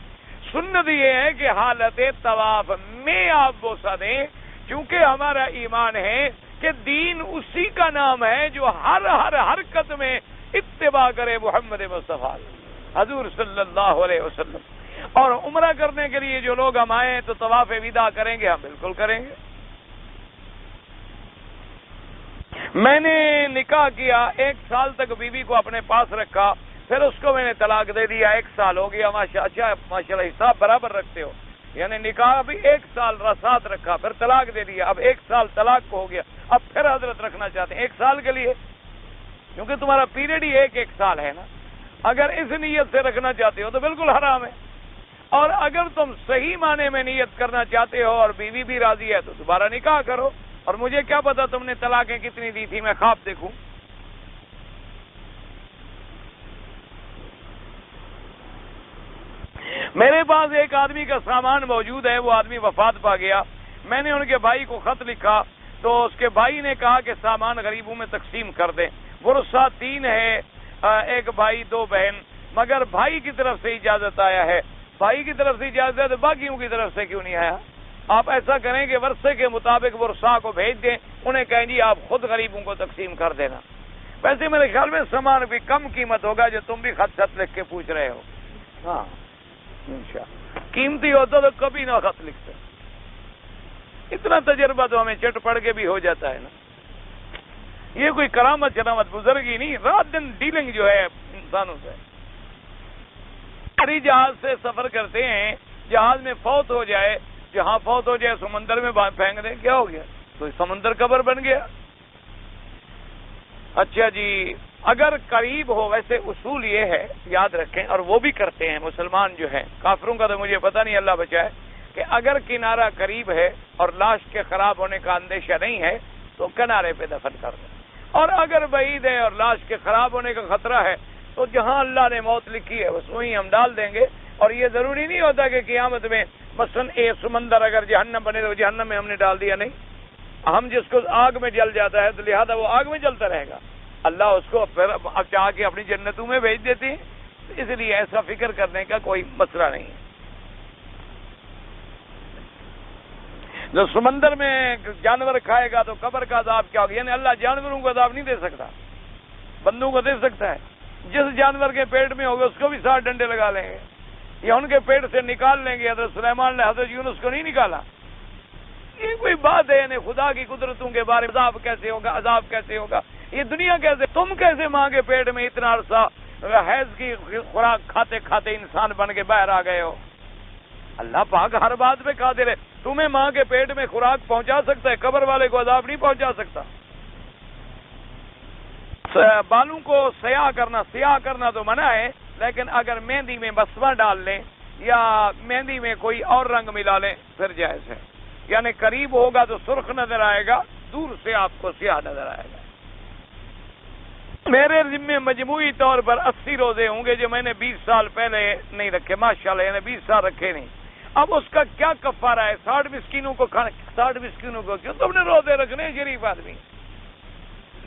سنت یہ ہے کہ حالت طواف میں آپ بوسہ دیں، کیونکہ ہمارا ایمان ہے کہ دین اسی کا نام ہے جو ہر حرکت میں اتباع کرے محمد مصطفیٰ حضور صلی اللہ علیہ وسلم۔ اور عمرہ کرنے کے لیے جو لوگ ہم آئے ہیں تو طواف وداع کریں گے، ہم بالکل کریں گے۔ میں نے نکاح کیا، 1 سال تک بیوی کو اپنے پاس رکھا، پھر اس کو میں نے طلاق دے دیا، 1 سال ہو گیا، اچھا ماشاءاللہ حساب برابر رکھتے ہو، یعنی نکاح بھی 1 سال ساتھ رکھا، پھر طلاق دے دیا، اب 1 سال طلاق کو ہو گیا، اب پھر حضرت رکھنا چاہتے ہیں 1 سال کے لیے، کیونکہ تمہارا پیریڈ ہی 1 سال ہے نا۔ اگر اس نیت سے رکھنا چاہتے ہو تو بالکل حرام ہے، اور اگر تم صحیح معنی میں نیت کرنا چاہتے ہو اور بیوی بھی راضی ہے تو دوبارہ نکاح کرو۔ اور مجھے کیا پتا تم نے طلاقیں کتنی دی تھی، میں خواب دیکھوں؟ میرے پاس ایک آدمی کا سامان موجود ہے، وہ آدمی وفات پا گیا، میں نے ان کے بھائی کو خط لکھا تو اس کے بھائی نے کہا کہ سامان غریبوں میں تقسیم کر دیں۔ ورثہ 3 ہے، 1 بھائی 2 بہن، مگر بھائی کی طرف سے اجازت آیا ہے، بھائی کی طرف سے اجازت ہے تو باقیوں کی طرف سے کیوں نہیں آیا؟ آپ ایسا کریں کہ ورثے کے مطابق ورثاء کو بھیج دیں، انہیں کہیں جی آپ خود غریبوں کو تقسیم کر دینا۔ ویسے میرے خیال میں سامان بھی کم قیمت ہوگا جو تم بھی خط لکھ کے پوچھ رہے ہو۔ ہاں انشاءاللہ قیمتی ہوتا تو کبھی نہ خط لکھتے، اتنا تجربہ تو ہمیں چٹ پڑ کے بھی ہو جاتا ہے نا۔ یہ کوئی کرامت شرامت بزرگی نہیں، رات دن ڈیلنگ جو ہے انسانوں سے۔ جہاز سے سفر کرتے ہیں، جہاز میں فوت ہو جائے، جہاں فوت ہو جائے سمندر میں پھینک دیں، کیا ہو گیا؟ تو سمندر قبر بن گیا۔ اچھا جی، اگر قریب ہو، ویسے اصول یہ ہے یاد رکھیں، اور وہ بھی کرتے ہیں مسلمان جو ہیں، کافروں کا تو مجھے پتہ نہیں، اللہ بچائے، کہ اگر کنارہ قریب ہے اور لاش کے خراب ہونے کا اندیشہ نہیں ہے تو کنارے پہ دفن کر دیں، اور اگر بعید ہے اور لاش کے خراب ہونے کا خطرہ ہے تو جہاں اللہ نے موت لکھی ہے بس وہیں ہم ڈال دیں گے۔ اور یہ ضروری نہیں ہوتا کہ قیامت میں مثلا سمندر اگر جہنم بنے تو جہنم میں ہم نے ڈال دیا، نہیں، ہم جس کو آگ میں جل جاتا ہے تو لہذا وہ آگ میں جلتا رہے گا، اللہ اس کو پھر چاہ کے اپنی جنتوں میں بھیج دیتے ہیں، اس لیے ایسا فکر کرنے کا کوئی مسئلہ نہیں ہے۔ جو سمندر میں جانور کھائے گا تو قبر کا عذاب کیا ہوگا؟ یعنی اللہ جانوروں کو عذاب نہیں دے سکتا، بندوں کو دے سکتا ہے۔ جس جانور کے پیٹ میں ہوگا اس کو بھی 7 ڈنڈے لگا لیں گے، یا ان کے پیٹ سے نکال لیں گے۔ حضرت سلیمان نے حضرت یونس کو نہیں نکالا۔ یہ کوئی بات ہے یعنی خدا کی قدرتوں کے بارے میں عذاب کیسے ہوگا، عذاب کیسے ہوگا، یہ دنیا کیسے، تم کیسے ماں کے پیٹ میں اتنا عرصہ حیض کی خوراک کھاتے کھاتے انسان بن کے باہر آ گئے ہو؟ اللہ پاک ہر بات پہ قادر ہے، تمہیں ماں کے پیٹ میں خوراک پہنچا سکتا ہے، قبر والے کو عذاب نہیں پہنچا سکتا۔ بالوں کو سیاہ کرنا تو منع ہے، لیکن اگر مہندی میں مسمہ ڈال لیں یا مہندی میں کوئی اور رنگ ملا لیں پھر جائز ہے، یعنی قریب ہوگا تو سرخ نظر آئے گا، دور سے آپ کو سیاہ نظر آئے گا۔ میرے ذمے مجموعی طور پر 80 روزے ہوں گے جو میں نے 20 سال پہلے نہیں رکھے، ماشاءاللہ، یعنی 20 سال رکھے نہیں۔ اب اس کا کیا کفارہ ہے؟ 60 مسکینوں کو کھانا، 60 مسکینوں کو کیوں تم نے روزے رکھنے؟ شریف آدمی،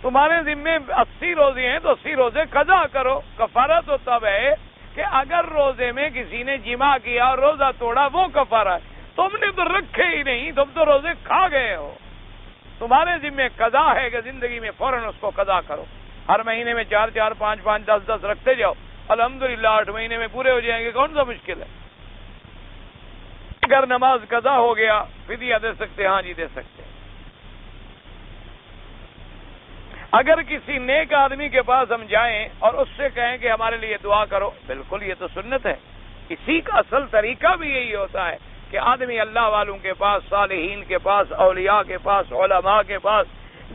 تمہارے ذمے 80 روزے ہیں تو 80 روزے قضا کرو۔ کفارہ تو تب ہے کہ اگر روزے میں کسی نے جمع کیا اور روزہ توڑا وہ کفارہ ہے، تم نے تو رکھے ہی نہیں، تم تو روزے کھا گئے ہو، تمہارے ذمہ قضا ہے کہ زندگی میں فوراً اس کو قضا کرو، ہر مہینے میں 4 4 5 5 10 10 رکھتے جاؤ، الحمدللہ 8 مہینے میں پورے ہو جائیں گے، کون سا مشکل ہے؟ اگر نماز قضا ہو گیا فدیہ دے سکتے، ہاں جی دے سکتے۔ اگر کسی نیک آدمی کے پاس ہم جائیں اور اس سے کہیں کہ ہمارے لیے دعا کرو، بالکل یہ تو سنت ہے، اسی کا اصل طریقہ بھی یہی ہوتا ہے کہ آدمی اللہ والوں کے پاس، صالحین کے پاس، اولیاء کے پاس، علماء کے پاس،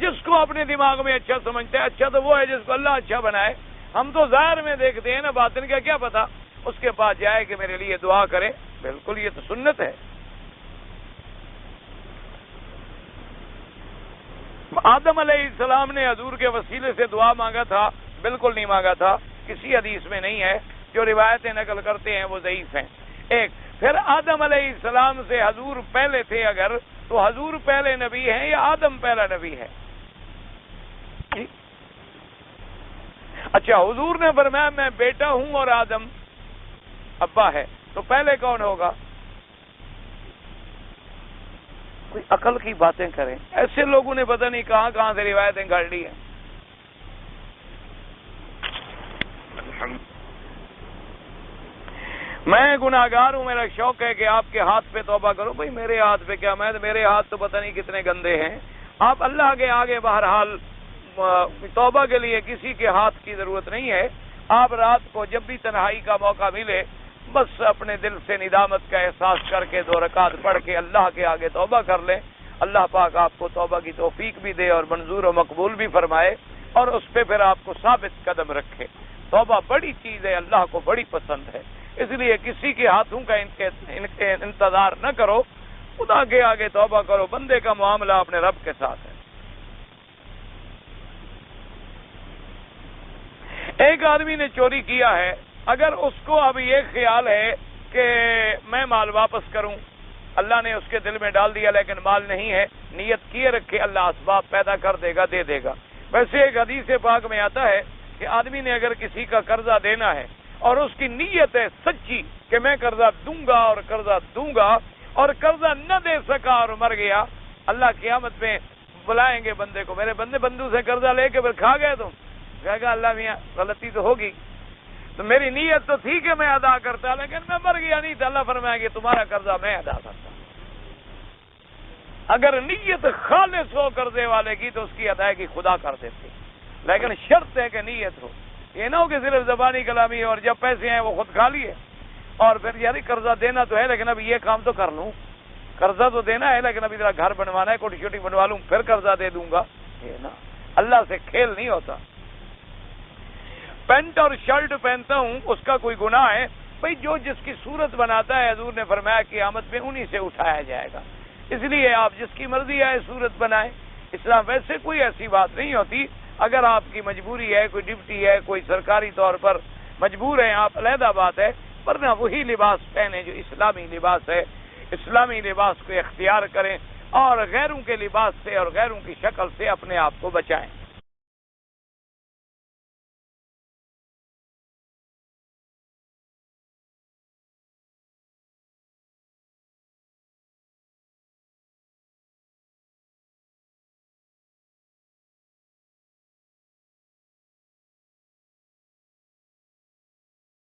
جس کو اپنے دماغ میں اچھا سمجھتا ہے، اچھا تو وہ ہے جس کو اللہ اچھا بنائے، ہم تو ظاہر میں دیکھتے ہیں نا، باطن کا کیا پتا، اس کے پاس جائے کہ میرے لیے دعا کرے، بالکل یہ تو سنت ہے۔ آدم علیہ السلام نے حضور کے وسیلے سے دعا مانگا تھا، بالکل نہیں مانگا تھا، کسی حدیث میں نہیں ہے، جو روایتیں نقل کرتے ہیں وہ ضعیف ہیں۔ ایک پھر آدم علیہ السلام سے حضور پہلے تھے، اگر تو حضور پہلے نبی ہیں یا آدم پہلا نبی ہے؟ اچھا، حضور نے فرمایا میں بیٹا ہوں اور آدم ابا ہے، تو پہلے کون ہوگا؟ کوئی عقل کی باتیں کریں، ایسے لوگوں نے پتہ نہیں کہاں کہاں سے روایتیں گھڑ لی ہیں۔ میں گناہگار ہوں، میرا شوق ہے کہ آپ کے ہاتھ پہ توبہ کرو۔ بھائی میرے ہاتھ پہ کیا، میرے ہاتھ تو پتہ نہیں کتنے گندے ہیں۔ آپ اللہ کے آگے بہرحال توبہ کے لیے کسی کے ہاتھ کی ضرورت نہیں ہے۔ آپ رات کو جب بھی تنہائی کا موقع ملے، بس اپنے دل سے ندامت کا احساس کر کے 2 رکعت پڑھ کے اللہ کے آگے توبہ کر لیں۔ اللہ پاک آپ کو توبہ کی توفیق بھی دے اور منظور و مقبول بھی فرمائے، اور اس پہ پھر آپ کو ثابت قدم رکھے۔ توبہ بڑی چیز ہے، اللہ کو بڑی پسند ہے، اس لیے کسی کے ہاتھوں کا انتظار نہ کرو، خدا کے آگے توبہ کرو۔ بندے کا معاملہ اپنے رب کے ساتھ ہے۔ ایک آدمی نے چوری کیا ہے، اگر اس کو اب یہ خیال ہے کہ میں مال واپس کروں، اللہ نے اس کے دل میں ڈال دیا لیکن مال نہیں ہے، نیت کیے رکھے، اللہ اسباب پیدا کر دے گا، دے دے گا۔ ویسے ایک حدیث پاک میں آتا ہے کہ آدمی نے اگر کسی کا قرضہ دینا ہے اور اس کی نیت ہے سچی کہ میں قرضہ دوں گا اور قرضہ دوں گا، اور قرضہ نہ دے سکا اور مر گیا، اللہ قیامت میں بلائیں گے بندے کو، میرے بندو سے قرضہ لے کے پھر کھا گئے تم، کہے گا اللہ میاں غلطی تو ہوگی، تو میری نیت تو تھی کہ میں ادا کرتا، لیکن میں مر گیا نہیں تھا۔ اللہ فرمائے گا تمہارا قرضہ میں ادا کرتا۔ اگر نیت خالص ہو قرضے والے کی تو اس کی ادائیگی خدا کر دیتے، لیکن شرط ہے کہ نیت ہو، یہ نہ ہو کہ صرف زبانی کلامی ہے اور جب پیسے ہیں وہ خود کھا لیے، اور پھر یعنی قرضہ دینا تو ہے لیکن اب یہ کام تو کر لوں، قرضہ تو دینا ہے لیکن ابھی ذرا گھر بنوانا ہے، کوٹھی چھوٹی بنوا لوں پھر قرضہ دے دوں گا، یہ نا اللہ سے کھیل نہیں ہوتا۔ پینٹ اور شرٹ پہنتا ہوں اس کا کوئی گناہ ہے؟ بھئی جو جس کی صورت بناتا ہے، حضور نے فرمایا قیامت میں انہی سے اٹھایا جائے گا، اس لیے آپ جس کی مرضی ہے صورت بنائیں۔ اسلام ویسے کوئی ایسی بات نہیں ہوتی، اگر آپ کی مجبوری ہے، کوئی ڈیوٹی ہے، کوئی سرکاری طور پر مجبور ہیں آپ، علیحدہ بات ہے، ورنہ وہی لباس پہنے جو اسلامی لباس ہے، اسلامی لباس کو اختیار کریں اور غیروں کے لباس سے اور غیروں کی شکل سے اپنے آپ کو بچائیں۔